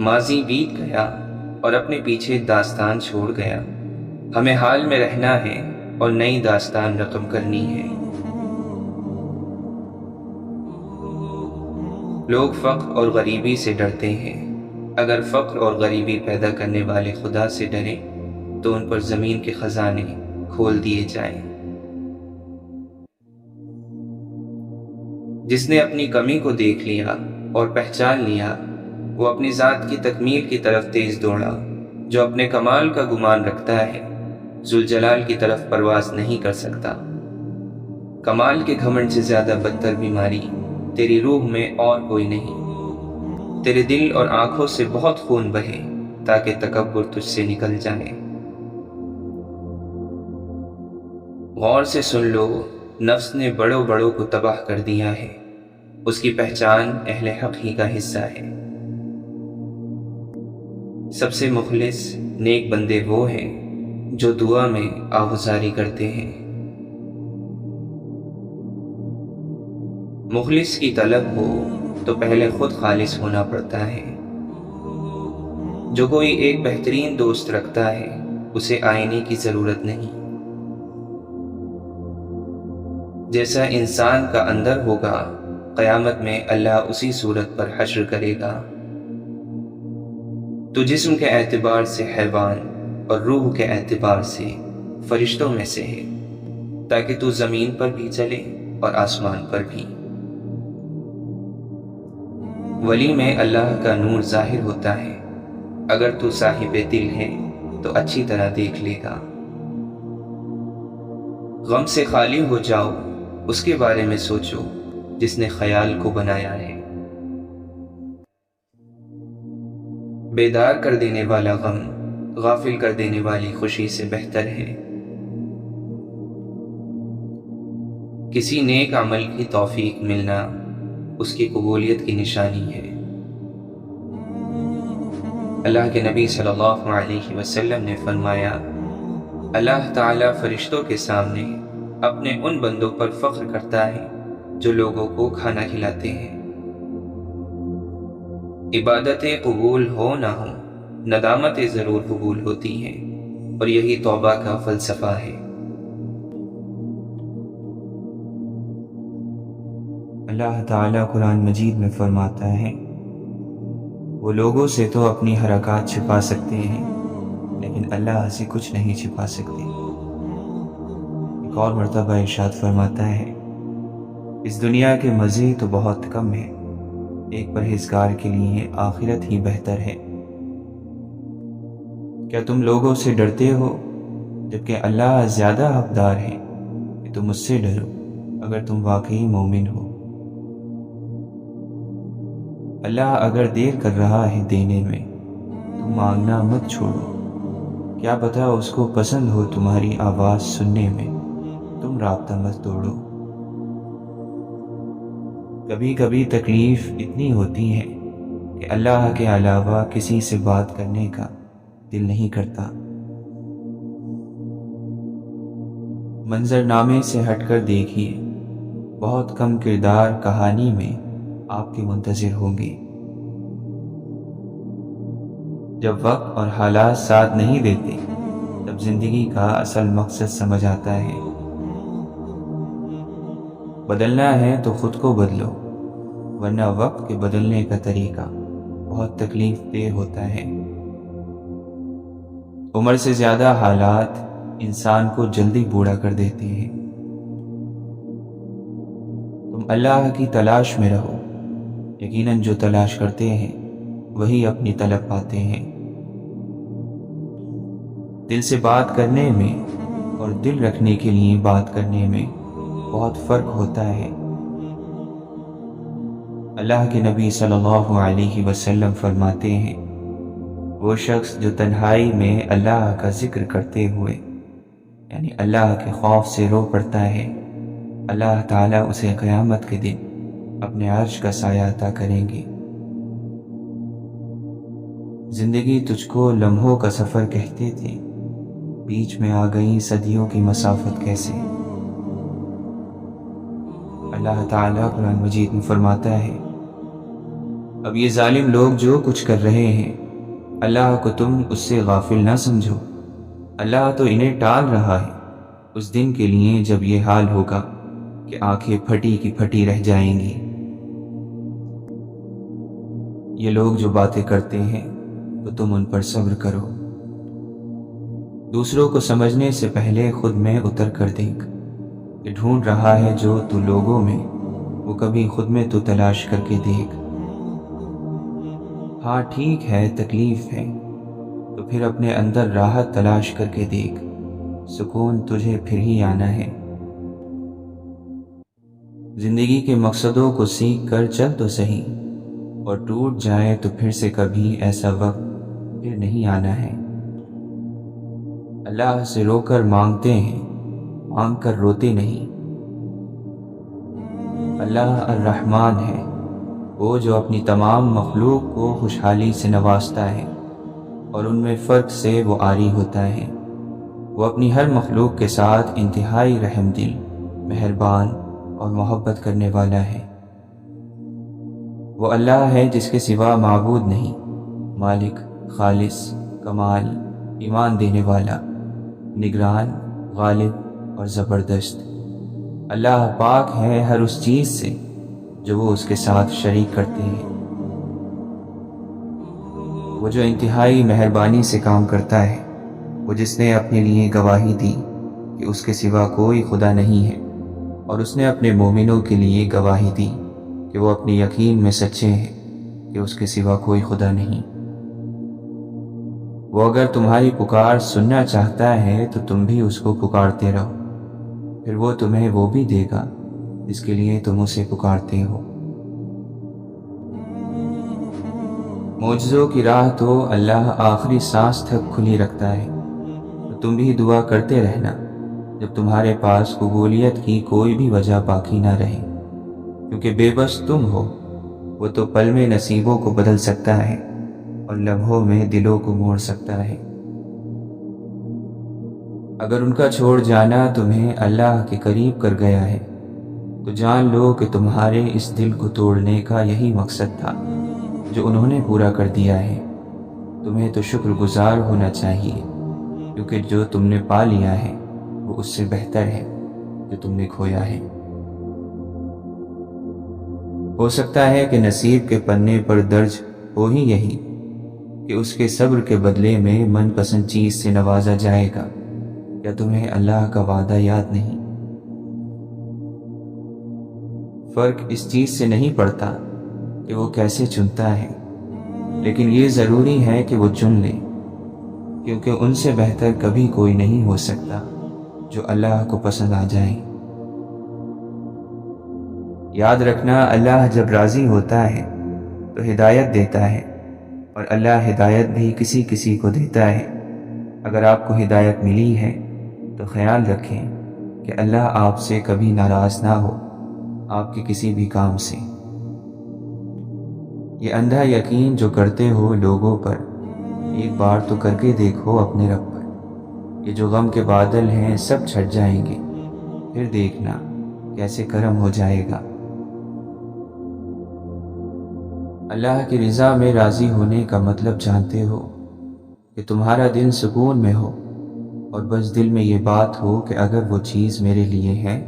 ماضی بیت گیا اور اپنے پیچھے داستان چھوڑ گیا، ہمیں حال میں رہنا ہے اور نئی داستان رقم کرنی ہے۔ لوگ فقر اور غریبی سے ڈرتے ہیں، اگر فقر اور غریبی پیدا کرنے والے خدا سے ڈریں تو ان پر زمین کے خزانے کھول دیے جائیں۔ جس نے اپنی کمی کو دیکھ لیا اور پہچان لیا وہ اپنی ذات کی تکمیل کی طرف تیز دوڑا۔ جو اپنے کمال کا گمان رکھتا ہے ذوالجلال کی طرف پرواز نہیں کر سکتا۔ کمال کے گھمنڈ سے زیادہ بدتر بیماری تیری روح میں اور کوئی نہیں۔ تیرے دل اور آنکھوں سے بہت خون بہے تاکہ تکبر تجھ سے نکل جائے۔ غور سے سن لو، نفس نے بڑوں بڑوں کو تباہ کر دیا ہے، اس کی پہچان اہل حق ہی کا حصہ ہے۔ سب سے مخلص نیک بندے وہ ہیں جو دعا میں آہوزاری کرتے ہیں۔ مخلص کی طلب ہو تو پہلے خود خالص ہونا پڑتا ہے۔ جو کوئی ایک بہترین دوست رکھتا ہے اسے آئینے کی ضرورت نہیں۔ جیسا انسان کا اندر ہوگا قیامت میں اللہ اسی صورت پر حشر کرے گا۔ تو جسم کے اعتبار سے حیوان اور روح کے اعتبار سے فرشتوں میں سے ہے، تاکہ تو زمین پر بھی چلے اور آسمان پر بھی۔ ولی میں اللہ کا نور ظاہر ہوتا ہے، اگر تو صاحب دل ہے تو اچھی طرح دیکھ لے گا۔ غم سے خالی ہو جاؤ، اس کے بارے میں سوچو جس نے خیال کو بنایا ہے۔ بیدار کر دینے والا غم غافل کر دینے والی خوشی سے بہتر ہے۔ کسی نیک عمل کی توفیق ملنا اس کی قبولیت کی نشانی ہے۔ اللہ کے نبی صلی اللہ علیہ وسلم نے فرمایا، اللہ تعالیٰ فرشتوں کے سامنے اپنے ان بندوں پر فخر کرتا ہے جو لوگوں کو کھانا کھلاتے ہیں۔ عبادتیں قبول ہو نہ ہوں، ندامتیں ضرور قبول ہوتی ہیں، اور یہی توبہ کا فلسفہ ہے۔ اللہ تعالیٰ قرآن مجید میں فرماتا ہے، وہ لوگوں سے تو اپنی حرکات چھپا سکتے ہیں لیکن اللہ سے کچھ نہیں چھپا سکتے۔ ایک اور مرتبہ ارشاد فرماتا ہے، اس دنیا کے مزے تو بہت کم ہیں، ایک پرہیزگار کے لیے آخرت ہی بہتر ہے۔ کیا تم لوگوں سے ڈرتے ہو جبکہ اللہ زیادہ حقدار ہے کہ تم اس سے ڈرو اگر تم واقعی مومن ہو۔ اللہ اگر دیر کر رہا ہے دینے میں، تم مانگنا مت چھوڑو، کیا پتہ اس کو پسند ہو تمہاری آواز سننے میں، تم رابطہ مت توڑو۔ کبھی کبھی تکلیف اتنی ہوتی ہے کہ اللہ کے علاوہ کسی سے بات کرنے کا دل نہیں کرتا۔ منظرنامے سے ہٹ کر دیکھیے، بہت کم کردار کہانی میں آپ کے منتظر ہوں گے۔ جب وقت اور حالات ساتھ نہیں دیتے تب زندگی کا اصل مقصد سمجھ آتا ہے۔ بدلنا ہے تو خود کو بدلو، ورنہ وقت کے بدلنے کا طریقہ بہت تکلیف دہ ہوتا ہے۔ عمر سے زیادہ حالات انسان کو جلدی بوڑھا کر دیتے ہیں۔ تم اللہ کی تلاش میں رہو، یقیناً جو تلاش کرتے ہیں وہی اپنی طلب پاتے ہیں۔ دل سے بات کرنے میں اور دل رکھنے کے لیے بات کرنے میں بہت فرق ہوتا ہے۔ اللہ کے نبی صلی اللہ علیہ وسلم فرماتے ہیں، وہ شخص جو تنہائی میں اللہ کا ذکر کرتے ہوئے یعنی اللہ کے خوف سے رو پڑتا ہے، اللہ تعالیٰ اسے قیامت کے دن اپنے عرش کا سایہ عطا کریں گے۔ زندگی تجھ کو لمحوں کا سفر کہتے تھے، بیچ میں آ گئی صدیوں کی مسافت کیسے۔ اللہ تعالیٰ قرآن مجید میں فرماتا ہے، اب یہ ظالم لوگ جو کچھ کر رہے ہیں اللہ کو تم اس سے غافل نہ سمجھو، اللہ تو انہیں ٹال رہا ہے اس دن کے لیے جب یہ حال ہوگا کہ آنکھیں پھٹی کی پھٹی رہ جائیں گی۔ یہ لوگ جو باتیں کرتے ہیں تو تم ان پر صبر کرو۔ دوسروں کو سمجھنے سے پہلے خود میں اتر کر دیکھ، کہ ڈھونڈ رہا ہے جو تو لوگوں میں، وہ کبھی خود میں تو تلاش کر کے دیکھ۔ ہاں ٹھیک ہے تکلیف ہے، تو پھر اپنے اندر راحت تلاش کر کے دیکھ، سکون تجھے پھر ہی آنا ہے۔ زندگی کے مقصدوں کو سیکھ کر چل تو صحیح، اور ٹوٹ جائے تو پھر سے کبھی ایسا وقت پھر نہیں آنا ہے۔ اللہ سے رو کر مانگتے ہیں، مانگ کر روتے نہیں۔ اللہ الرحمن ہے، وہ جو اپنی تمام مخلوق کو خوشحالی سے نوازتا ہے اور ان میں فرق سے وہ عاری ہوتا ہے۔ وہ اپنی ہر مخلوق کے ساتھ انتہائی رحم دل، مہربان اور محبت کرنے والا ہے۔ وہ اللہ ہے جس کے سوا معبود نہیں، مالک، خالص، کمال، ایمان دینے والا، نگران، غالب اور زبردست۔ اللہ پاک ہے ہر اس چیز سے جو وہ اس کے ساتھ شریک کرتے ہیں۔ وہ جو انتہائی مہربانی سے کام کرتا ہے وہ جس نے اپنے لیے گواہی دی کہ اس کے سوا کوئی خدا نہیں ہے، اور اس نے اپنے مومنوں کے لیے گواہی دی کہ وہ اپنے یقین میں سچے ہیں کہ اس کے سوا کوئی خدا نہیں۔ وہ اگر تمہاری پکار سننا چاہتا ہے تو تم بھی اس کو پکارتے رہو، پھر وہ تمہیں وہ بھی دے گا جس کے لیے تم اسے پکارتے ہو۔ معجزوں کی راہ تو اللہ آخری سانس تک کھلی رکھتا ہے، تو تم بھی دعا کرتے رہنا جب تمہارے پاس قبولیت کی کوئی بھی وجہ باقی نہ رہے، کیونکہ بے بس تم ہو، وہ تو پل میں نصیبوں کو بدل سکتا ہے اور لمحوں میں دلوں کو موڑ سکتا ہے۔ اگر ان کا چھوڑ جانا تمہیں اللہ کے قریب کر گیا ہے تو جان لو کہ تمہارے اس دل کو توڑنے کا یہی مقصد تھا جو انہوں نے پورا کر دیا ہے۔ تمہیں تو شکر گزار ہونا چاہیے، کیونکہ جو تم نے پا لیا ہے وہ اس سے بہتر ہے جو تم نے کھویا ہے۔ ہو سکتا ہے کہ نصیب کے پنے پر درج ہو ہی یہی کہ اس کے صبر کے بدلے میں من پسند چیز سے نوازا جائے گا۔ کیا تمہیں اللہ کا وعدہ یاد نہیں؟ فرق اس چیز سے نہیں پڑتا کہ وہ کیسے چنتا ہے، لیکن یہ ضروری ہے کہ وہ چن لے، کیونکہ ان سے بہتر کبھی کوئی نہیں ہو سکتا جو اللہ کو پسند آ جائے۔ یاد رکھنا، اللہ جب راضی ہوتا ہے تو ہدایت دیتا ہے، اور اللہ ہدایت بھی کسی کسی کو دیتا ہے۔ اگر آپ کو ہدایت ملی ہے تو خیال رکھیں کہ اللہ آپ سے کبھی ناراض نہ ہو، آپ کے کسی بھی کام سے۔ یہ اندھا یقین جو کرتے ہو لوگوں پر، ایک بار تو کر کے دیکھو اپنے رب پر۔ یہ جو غم کے بادل ہیں سب چھٹ جائیں گے، پھر دیکھنا کیسے کرم ہو جائے گا۔ اللہ کی رضا میں راضی ہونے کا مطلب جانتے ہو کہ تمہارا دل سکون میں ہو، اور بس دل میں یہ بات ہو کہ اگر وہ چیز میرے لیے ہے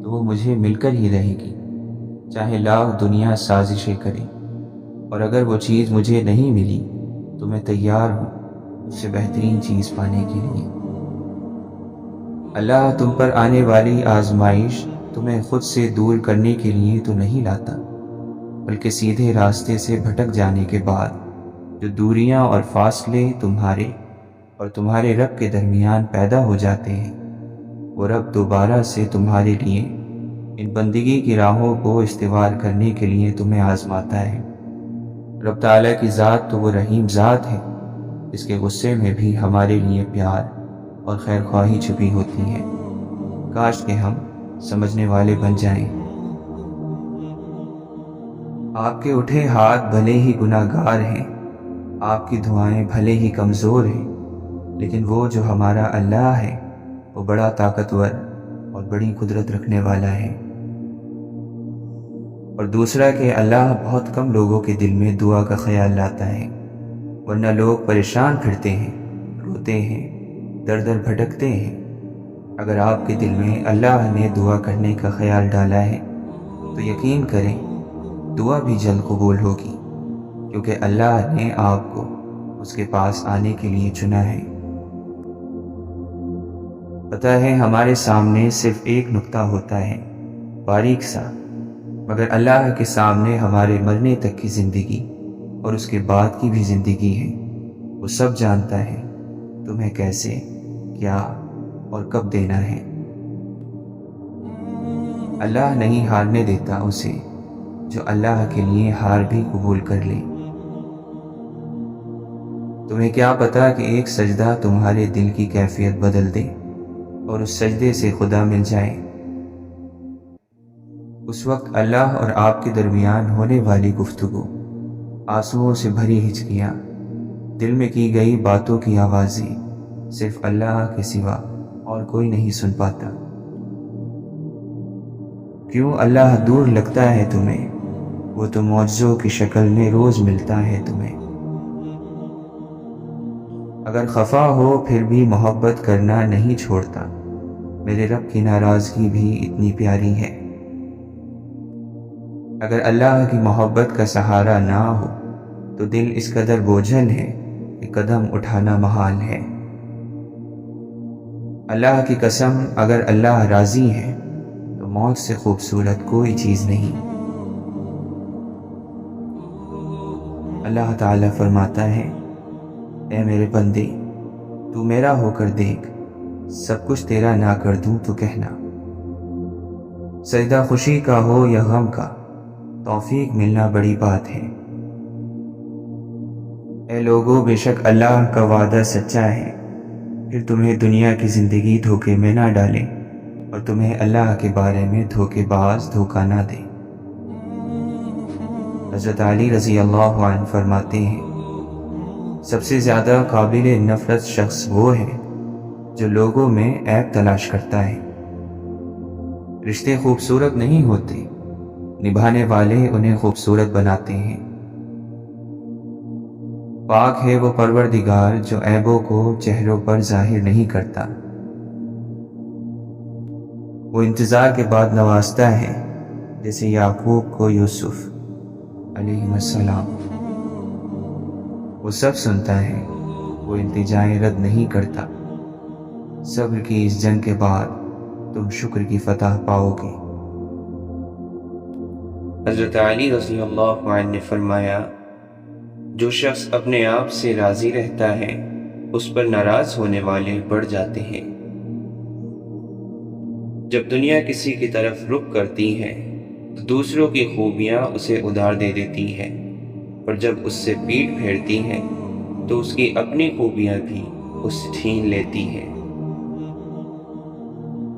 تو وہ مجھے مل کر ہی رہے گی، چاہے لاکھ دنیا سازشیں کرے، اور اگر وہ چیز مجھے نہیں ملی تو میں تیار ہوں اس سے بہترین چیز پانے کے لیے۔ اللہ تم پر آنے والی آزمائش تمہیں خود سے دور کرنے کے لیے تو نہیں لاتا، بلکہ سیدھے راستے سے بھٹک جانے کے بعد جو دوریاں اور فاصلے تمہارے اور تمہارے رب کے درمیان پیدا ہو جاتے ہیں، وہ رب دوبارہ سے تمہارے لیے ان بندگی کی راہوں کو استوار کرنے کے لیے تمہیں آزماتا ہے۔ رب تعالیٰ کی ذات تو وہ رحیم ذات ہے جس کے غصے میں بھی ہمارے لیے پیار اور خیر خواہی چھپی ہوتی ہے۔ کاش کہ ہم سمجھنے والے بن جائیں۔ آپ کے اٹھے ہاتھ بھلے ہی گناہ گار ہیں، آپ کی دعائیں بھلے ہی کمزور ہیں، لیکن وہ جو ہمارا اللہ ہے وہ بڑا طاقتور اور بڑی قدرت رکھنے والا ہے۔ اور دوسرا کہ اللہ بہت کم لوگوں کے دل میں دعا کا خیال لاتا ہے، ورنہ لوگ پریشان پھرتے ہیں، روتے ہیں، در در بھٹکتے ہیں۔ اگر آپ کے دل میں اللہ نے دعا کرنے کا خیال ڈالا ہے تو یقین کریں دعا بھی جلد قبول ہوگی، کیونکہ اللہ نے آپ کو اس کے پاس آنے کے لیے چنا ہے۔ پتہ ہے ہمارے سامنے صرف ایک نقطہ ہوتا ہے، باریک سا، مگر اللہ کے سامنے ہمارے مرنے تک کی زندگی اور اس کے بعد کی بھی زندگی ہے۔ وہ سب جانتا ہے تمہیں کیسے، کیا اور کب دینا ہے۔ اللہ نہیں ہارنے دیتا اسے جو اللہ کے لیے ہار بھی قبول کر لے۔ تمہیں کیا پتا کہ ایک سجدہ تمہارے دل کی کیفیت بدل دے اور اس سجدے سے خدا مل جائے۔ اس وقت اللہ اور آپ کے درمیان ہونے والی گفتگو، آنسوؤں سے بھری ہچکیاں، دل میں کی گئی باتوں کی آوازیں صرف اللہ کے سوا اور کوئی نہیں سن پاتا۔ کیوں اللہ دور لگتا ہے تمہیں؟ وہ تو معجزوں کی شکل میں روز ملتا ہے تمہیں۔ اگر خفا ہو پھر بھی محبت کرنا نہیں چھوڑتا، میرے رب کی ناراضگی بھی اتنی پیاری ہے۔ اگر اللہ کی محبت کا سہارا نہ ہو تو دل اس قدر بوجھل ہے کہ قدم اٹھانا محال ہے۔ اللہ کی قسم، اگر اللہ راضی ہے تو موت سے خوبصورت کوئی چیز نہیں۔ اللہ تعالیٰ فرماتا ہے، اے میرے بندے، تو میرا ہو کر دیکھ، سب کچھ تیرا نہ کر دوں تو کہنا۔ سجدہ خوشی کا ہو یا غم کا، توفیق ملنا بڑی بات ہے۔ اے لوگوں، بے شک اللہ کا وعدہ سچا ہے، پھر تمہیں دنیا کی زندگی دھوکے میں نہ ڈالے اور تمہیں اللہ کے بارے میں دھوکے باز دھوکہ نہ دے۔ حضرت علی رضی اللہ عنہ فرماتے ہیں، سب سے زیادہ قابل نفرت شخص وہ ہے جو لوگوں میں عیب تلاش کرتا ہے۔ رشتے خوبصورت نہیں ہوتے، نبھانے والے انہیں خوبصورت بناتے ہیں۔ پاک ہے وہ پروردگار جو عیبوں کو چہروں پر ظاہر نہیں کرتا۔ وہ انتظار کے بعد نوازتا ہے، جیسے یعقوب کو یوسف علیہ السلام۔ وہ سب سنتا ہے، وہ التجائیں رد نہیں کرتا۔ صبر کی اس جنگ کے بعد تم شکر کی فتح پاؤ گے۔ حضرت علی رضی اللہ عنہ نے فرمایا، جو شخص اپنے آپ سے راضی رہتا ہے اس پر ناراض ہونے والے بڑھ جاتے ہیں۔ جب دنیا کسی کی طرف رخ کرتی ہے تو دوسروں کی خوبیاں اسے ادھار دے دیتی ہے، اور جب اس سے پیٹھ پھیرتی ہے تو اس کی اپنی خوبیاں بھی اس سے چھین لیتی ہے۔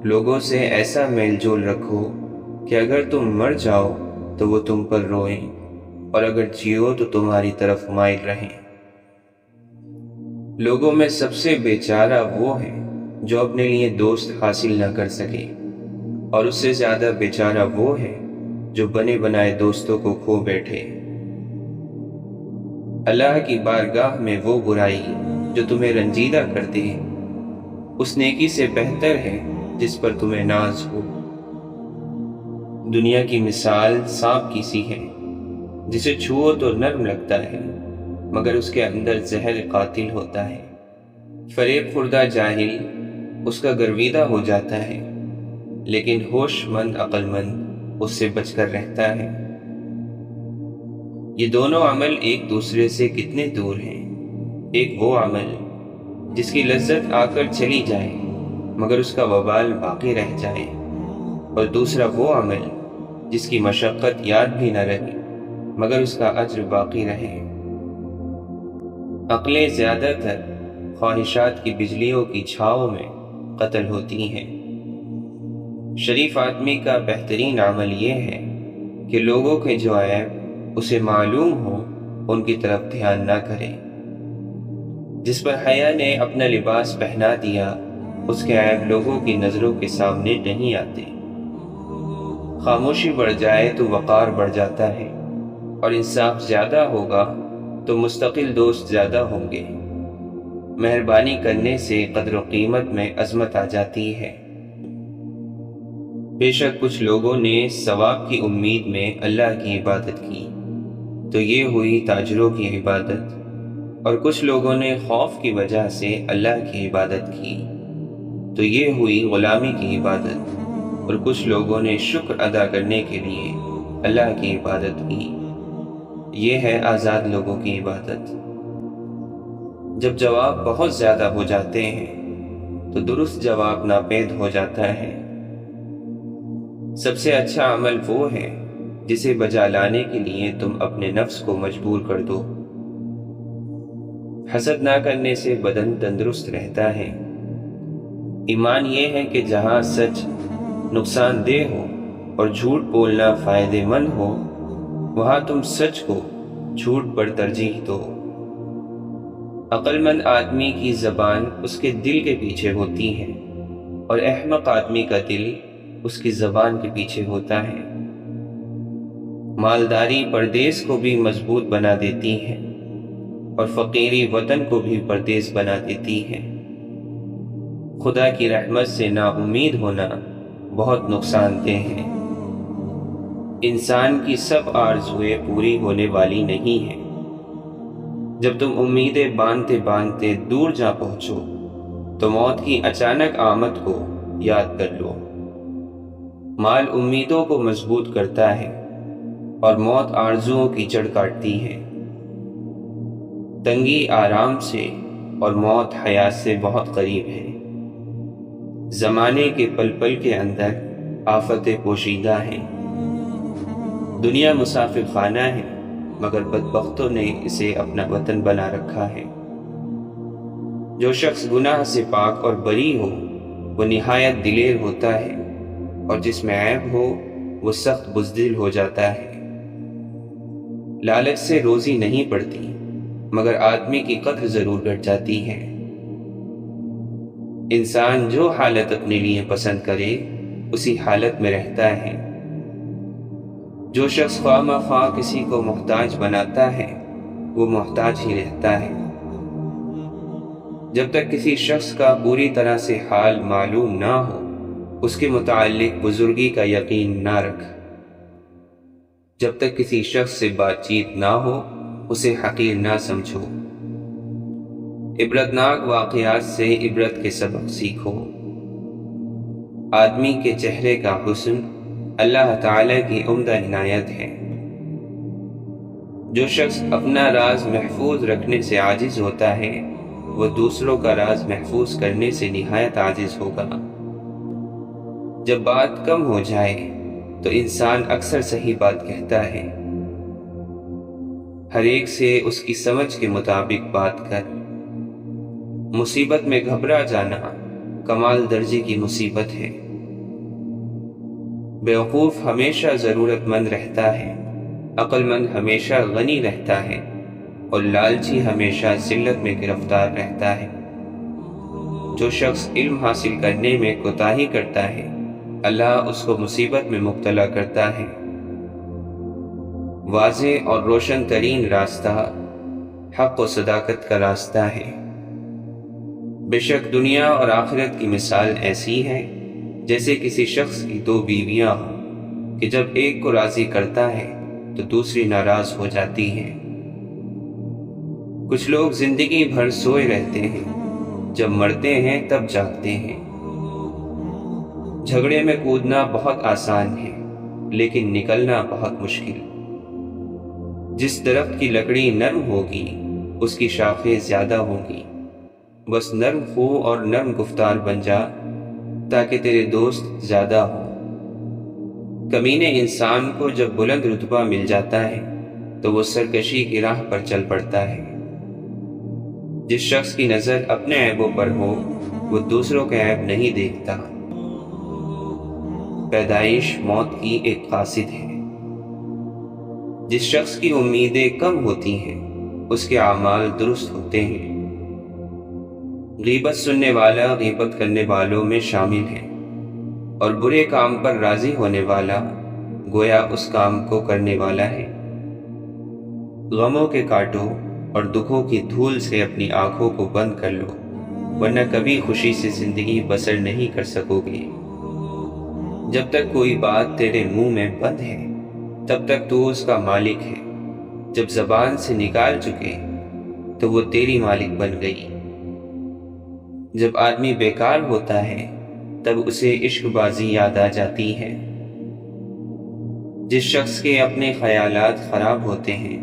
لوگوں سے ایسا میل جول رکھو کہ اگر تم مر جاؤ تو وہ تم پر روئیں، اور اگر جیو تو تمہاری طرف مائل رہیں۔ لوگوں میں سب سے بیچارہ وہ ہے جو اپنے لیے دوست حاصل نہ کر سکے، اور اس سے زیادہ بیچارہ وہ ہے جو بنے بنائے دوستوں کو کھو بیٹھے۔ اللہ کی بارگاہ میں وہ برائی جو تمہیں رنجیدہ کر دے اس نیکی سے بہتر ہے جس پر تمہیں ناز ہو۔ دنیا کی مثال سانپ کی سی ہے، جسے چھو تو نرم لگتا ہے مگر اس کے اندر زہر قاتل ہوتا ہے۔ فریب خوردہ جاہل اس کا گرویدہ ہو جاتا ہے، لیکن ہوش مند عقل مند اس سے بچ کر رہتا ہے۔ یہ دونوں عمل ایک دوسرے سے کتنے دور ہیں۔ ایک وہ عمل جس کی لذت آ کر چلی جائے مگر اس کا وبال باقی رہ جائے، اور دوسرا وہ عمل جس کی مشقت یاد بھی نہ رہے مگر اس کا اجر باقی رہے۔ عقلیں زیادہ تر خواہشات کی بجلیوں کی چھاؤں میں قتل ہوتی ہیں۔ شریف آدمی کا بہترین عمل یہ ہے کہ لوگوں کے جو عیب اسے معلوم ہو ان کی طرف دھیان نہ کرے۔ جس پر حیا نے اپنا لباس پہنا دیا اس کے عیب لوگوں کی نظروں کے سامنے نہیں آتے۔ خاموشی بڑھ جائے تو وقار بڑھ جاتا ہے، اور انصاف زیادہ ہوگا تو مستقل دوست زیادہ ہوں گے۔ مہربانی کرنے سے قدر و قیمت میں عظمت آ جاتی ہے۔ بے شک کچھ لوگوں نے ثواب کی امید میں اللہ کی عبادت کی تو یہ ہوئی تاجروں کی عبادت، اور کچھ لوگوں نے خوف کی وجہ سے اللہ کی عبادت کی تو یہ ہوئی غلامی کی عبادت، اور کچھ لوگوں نے شکر ادا کرنے کے لیے اللہ کی عبادت کی، یہ ہے آزاد لوگوں کی عبادت۔ جب جواب بہت زیادہ ہو جاتے ہیں تو درست جواب ناپید ہو جاتا ہے۔ سب سے اچھا عمل وہ ہے جسے بجا لانے کے لیے تم اپنے نفس کو مجبور کر دو۔ حسد نہ کرنے سے بدن تندرست رہتا ہے۔ ایمان یہ ہے کہ جہاں سچ نقصان دہ ہو اور جھوٹ بولنا فائدے مند ہو وہاں تم سچ کو جھوٹ پر ترجیح دو۔ عقل مند آدمی کی زبان اس کے دل کے پیچھے ہوتی ہے، اور احمق آدمی کا دل اس کی زبان کے پیچھے ہوتا ہے۔ مالداری پردیس کو بھی مضبوط بنا دیتی ہے، اور فقیری وطن کو بھی پردیس بنا دیتی ہے۔ خدا کی رحمت سے نا امید ہونا بہت نقصان دہ ہے۔ انسان کی سب آرزوئیں پوری ہونے والی نہیں ہیں۔ جب تم امیدیں باندھتے باندھتے دور جا پہنچو تو موت کی اچانک آمد کو یاد کر لو۔ مال امیدوں کو مضبوط کرتا ہے اور موت آرزوؤں کی جڑ کاٹتی ہے۔ تنگی آرام سے اور موت حیات سے بہت قریب ہے۔ زمانے کے پل پل کے اندر آفتیں پوشیدہ ہیں۔ دنیا مسافر خانہ ہے، مگر بدبختوں نے اسے اپنا وطن بنا رکھا ہے۔ جو شخص گناہ سے پاک اور بری ہو وہ نہایت دلیر ہوتا ہے، اور جس میں عیب ہو وہ سخت بزدل ہو جاتا ہے۔ لالچ سے روزی نہیں پڑتی، مگر آدمی کی قدر ضرور گھٹ جاتی ہے۔ انسان جو حالت اپنے لیے پسند کرے اسی حالت میں رہتا ہے۔ جو شخص خواہ مخواہ کسی کو محتاج بناتا ہے وہ محتاج ہی رہتا ہے۔ جب تک کسی شخص کا پوری طرح سے حال معلوم نہ ہو اس کے متعلق بزرگی کا یقین نہ رکھ۔ جب تک کسی شخص سے بات چیت نہ ہو اسے حقیر نہ سمجھو۔ عبرتناک واقعات سے عبرت کے سبق سیکھو۔ آدمی کے چہرے کا حسن اللہ تعالی کی عمدہ عنایت ہے۔ جو شخص اپنا راز محفوظ رکھنے سے عاجز ہوتا ہے وہ دوسروں کا راز محفوظ کرنے سے نہایت عاجز ہوگا۔ جب بات کم ہو جائے تو انسان اکثر صحیح بات کہتا ہے۔ ہر ایک سے اس کی سمجھ کے مطابق بات کر۔ مصیبت میں گھبرا جانا کمال درجے کی مصیبت ہے۔ بیوقوف ہمیشہ ضرورت مند رہتا ہے، عقل مند ہمیشہ غنی رہتا ہے، اور لالچی ہمیشہ ذلت میں گرفتار رہتا ہے۔ جو شخص علم حاصل کرنے میں کوتاہی کرتا ہے اللہ اس کو مصیبت میں مبتلا کرتا ہے۔ واضح اور روشن ترین راستہ حق و صداقت کا راستہ ہے۔ بے شک دنیا اور آخرت کی مثال ایسی ہے جیسے کسی شخص کی دو بیویاں ہوں کہ جب ایک کو راضی کرتا ہے تو دوسری ناراض ہو جاتی ہے۔ کچھ لوگ زندگی بھر سوئے رہتے ہیں، جب مرتے ہیں تب جاگتے ہیں۔ جھگڑے میں کودنا بہت آسان ہے لیکن نکلنا بہت مشکل۔ جس درخت کی لکڑی نرم ہوگی اس کی شاخیں زیادہ ہوں گی۔ بس نرم خو اور نرم گفتار بن جا تاکہ تیرے دوست زیادہ ہوں۔ کمینے انسان کو جب بلند رتبہ مل جاتا ہے تو وہ سرکشی کی راہ پر چل پڑتا ہے۔ جس شخص کی نظر اپنے عیبوں پر ہو وہ دوسروں کے عیب نہیں دیکھتا۔ پیدائش موت کی ایک قاصد ہے۔ جس شخص کی امیدیں کم ہوتی ہیں اس کے اعمال درست ہوتے ہیں۔ غیبت سننے والا غیبت کرنے والوں میں شامل ہے، اور برے کام پر راضی ہونے والا گویا اس کام کو کرنے والا ہے۔ غموں کے کانٹوں اور دکھوں کی دھول سے اپنی آنکھوں کو بند کر لو، ورنہ کبھی خوشی سے زندگی بسر نہیں کر سکو گے۔ جب تک کوئی بات تیرے منہ میں بند ہے تب تک تو اس کا مالک ہے، جب زبان سے نکال چکے تو وہ تیری مالک بن گئی۔ جب آدمی بیکار ہوتا ہے تب اسے عشق بازی یاد آ جاتی ہے۔ جس شخص کے اپنے خیالات خراب ہوتے ہیں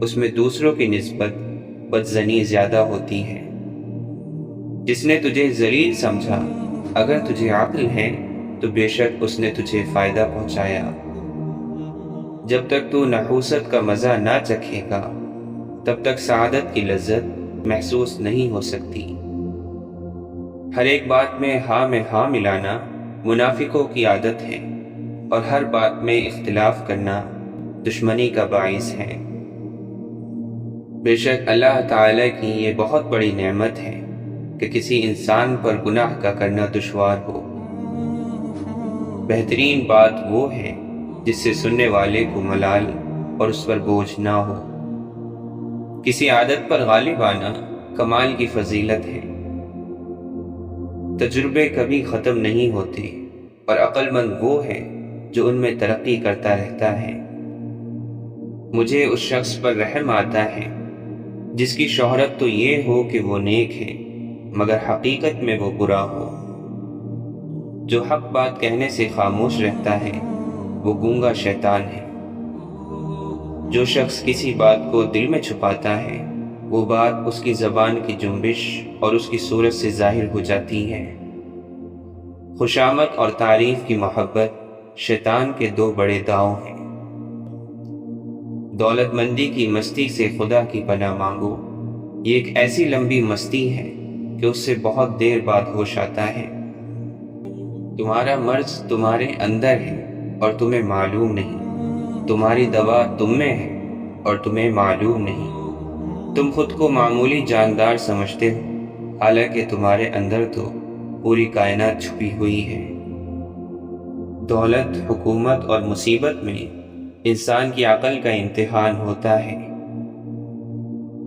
اس میں دوسروں کی نسبت بدظنی زیادہ ہوتی ہے۔ جس نے تجھے ذلیل سمجھا اگر تجھے عقل ہے تو بے شک اس نے تجھے فائدہ پہنچایا۔ جب تک تو نحوست کا مزہ نہ چکھے گا تب تک سعادت کی لذت محسوس نہیں ہو سکتی۔ ہر ایک بات میں ہاں ملانا منافقوں کی عادت ہے، اور ہر بات میں اختلاف کرنا دشمنی کا باعث ہے۔ بے شک اللہ تعالی کی یہ بہت بڑی نعمت ہے کہ کسی انسان پر گناہ کا کرنا دشوار ہو۔ بہترین بات وہ ہے جس سے سننے والے کو ملال اور اس پر بوجھ نہ ہو۔ کسی عادت پر غالب آنا کمال کی فضیلت ہے۔ تجربے کبھی ختم نہیں ہوتے، اور عقل مند وہ ہے جو ان میں ترقی کرتا رہتا ہے۔ مجھے اس شخص پر رحم آتا ہے جس کی شہرت تو یہ ہو کہ وہ نیک ہے، مگر حقیقت میں وہ برا ہو۔ جو حق بات کہنے سے خاموش رہتا ہے وہ گونگا شیطان ہے۔ جو شخص کسی بات کو دل میں چھپاتا ہے وہ بات اس کی زبان کی جنبش اور اس کی صورت سے ظاہر ہو جاتی ہے۔ خوشامد اور تعریف کی محبت شیطان کے دو بڑے داؤ ہیں۔ دولت مندی کی مستی سے خدا کی پناہ مانگو، یہ ایک ایسی لمبی مستی ہے کہ اس سے بہت دیر بعد ہوش آتا ہے۔ تمہارا مرض تمہارے اندر ہے اور تمہیں معلوم نہیں، تمہاری دوا تم میں ہے اور تمہیں معلوم نہیں۔ تم خود کو معمولی جاندار سمجھتے ہو، حالانکہ تمہارے اندر تو پوری کائنات چھپی ہوئی ہے۔ دولت، حکومت اور مصیبت میں انسان کی عقل کا امتحان ہوتا ہے۔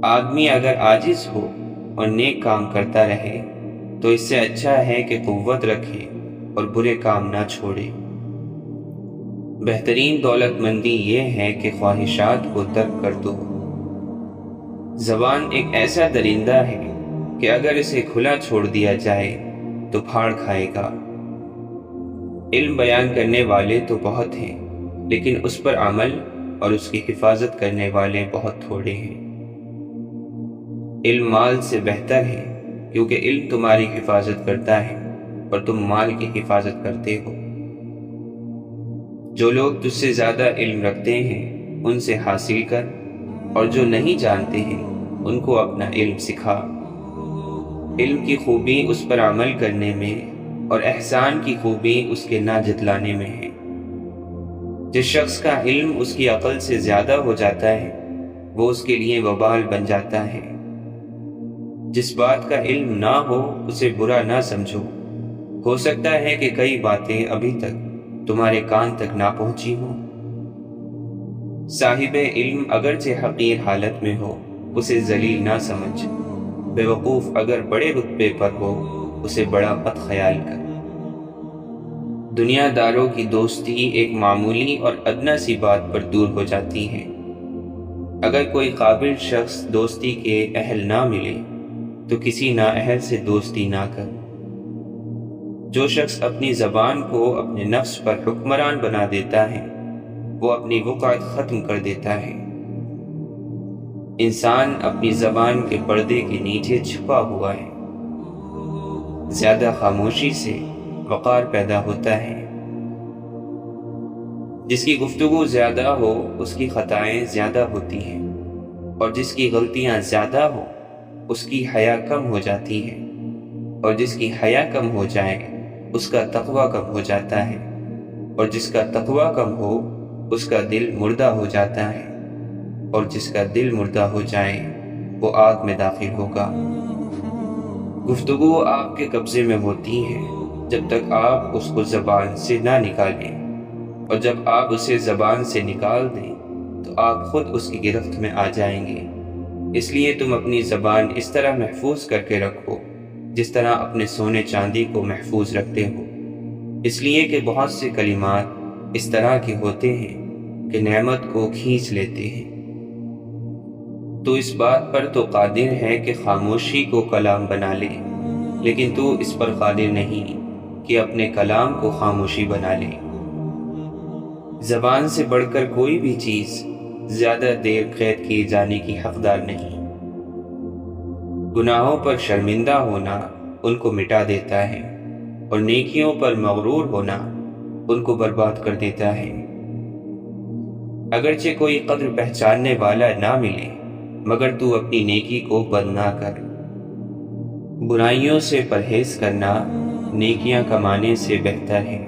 آدمی اگر عاجز ہو اور نیک کام کرتا رہے تو اس سے اچھا ہے کہ قوت رکھے اور برے کام نہ چھوڑے۔ بہترین دولت مندی یہ ہے کہ خواہشات کو ترک کر دو۔ زبان ایک ایسا درندہ ہے کہ اگر اسے کھلا چھوڑ دیا جائے تو پھاڑ کھائے گا۔ علم بیان کرنے والے تو بہت ہیں، لیکن اس پر عمل اور اس کی حفاظت کرنے والے بہت تھوڑے ہیں۔ علم مال سے بہتر ہے، کیونکہ علم تمہاری حفاظت کرتا ہے اور تم مال کی حفاظت کرتے ہو۔ جو لوگ تجھ سے زیادہ علم رکھتے ہیں ان سے حاصل کر، اور جو نہیں جانتے ہیں ان کو اپنا علم سکھا۔ علم کی خوبی اس پر عمل کرنے میں اور احسان کی خوبی اس کے نہ جتلانے میں ہے۔ جس شخص کا علم اس کی عقل سے زیادہ ہو جاتا ہے وہ اس کے لیے وبال بن جاتا ہے۔ جس بات کا علم نہ ہو اسے برا نہ سمجھو، ہو سکتا ہے کہ کئی باتیں ابھی تک تمہارے کان تک نہ پہنچی ہوں۔ صاحب علم اگرچہ حقیر حالت میں ہو اسے ذلیل نہ سمجھ، بے وقوف اگر بڑے رتبے پر ہو اسے بڑا بد خیال کر۔ دنیا داروں کی دوستی ایک معمولی اور ادنی سی بات پر دور ہو جاتی ہے۔ اگر کوئی قابل شخص دوستی کے اہل نہ ملے تو کسی نااہل سے دوستی نہ کر۔ جو شخص اپنی زبان کو اپنے نفس پر حکمران بنا دیتا ہے وہ اپنی وقعت ختم کر دیتا ہے۔ انسان اپنی زبان کے پردے کے نیچے چھپا ہوا ہے۔ زیادہ خاموشی سے وقار پیدا ہوتا ہے۔ جس کی گفتگو زیادہ ہو اس کی خطائیں زیادہ ہوتی ہیں، اور جس کی غلطیاں زیادہ ہو اس کی حیا کم ہو جاتی ہے، اور جس کی حیا کم ہو جائے اس کا تقوی کم ہو جاتا ہے، اور جس کا تقوی کم ہو اس کا دل مردہ ہو جاتا ہے، اور جس کا دل مردہ ہو جائے وہ آگ میں داخل ہوگا۔ گفتگو آپ کے قبضے میں ہوتی ہے جب تک آپ اس کو زبان سے نہ نکالیں، اور جب آپ اسے زبان سے نکال دیں تو آپ خود اس کی گرفت میں آ جائیں گے۔ اس لیے تم اپنی زبان اس طرح محفوظ کر کے رکھو جس طرح اپنے سونے چاندی کو محفوظ رکھتے ہو، اس لیے کہ بہت سے کلمات اس طرح کے ہوتے ہیں کہ نعمت کو کھینچ لیتے ہیں۔ تو اس بات پر تو قادر ہے کہ خاموشی کو کلام بنا لے، لیکن تو اس پر قادر نہیں کہ اپنے کلام کو خاموشی بنا لے۔ زبان سے بڑھ کر کوئی بھی چیز زیادہ دیر قید کیے جانے کی حقدار نہیں۔ گناہوں پر شرمندہ ہونا ان کو مٹا دیتا ہے، اور نیکیوں پر مغرور ہونا ان کو برباد کر دیتا ہے۔ اگرچہ کوئی قدر پہچاننے والا نہ ملے مگر تو اپنی نیکی کو بند نہ کر۔ برائیوں سے پرہیز کرنا نیکیاں کمانے سے بہتر ہے۔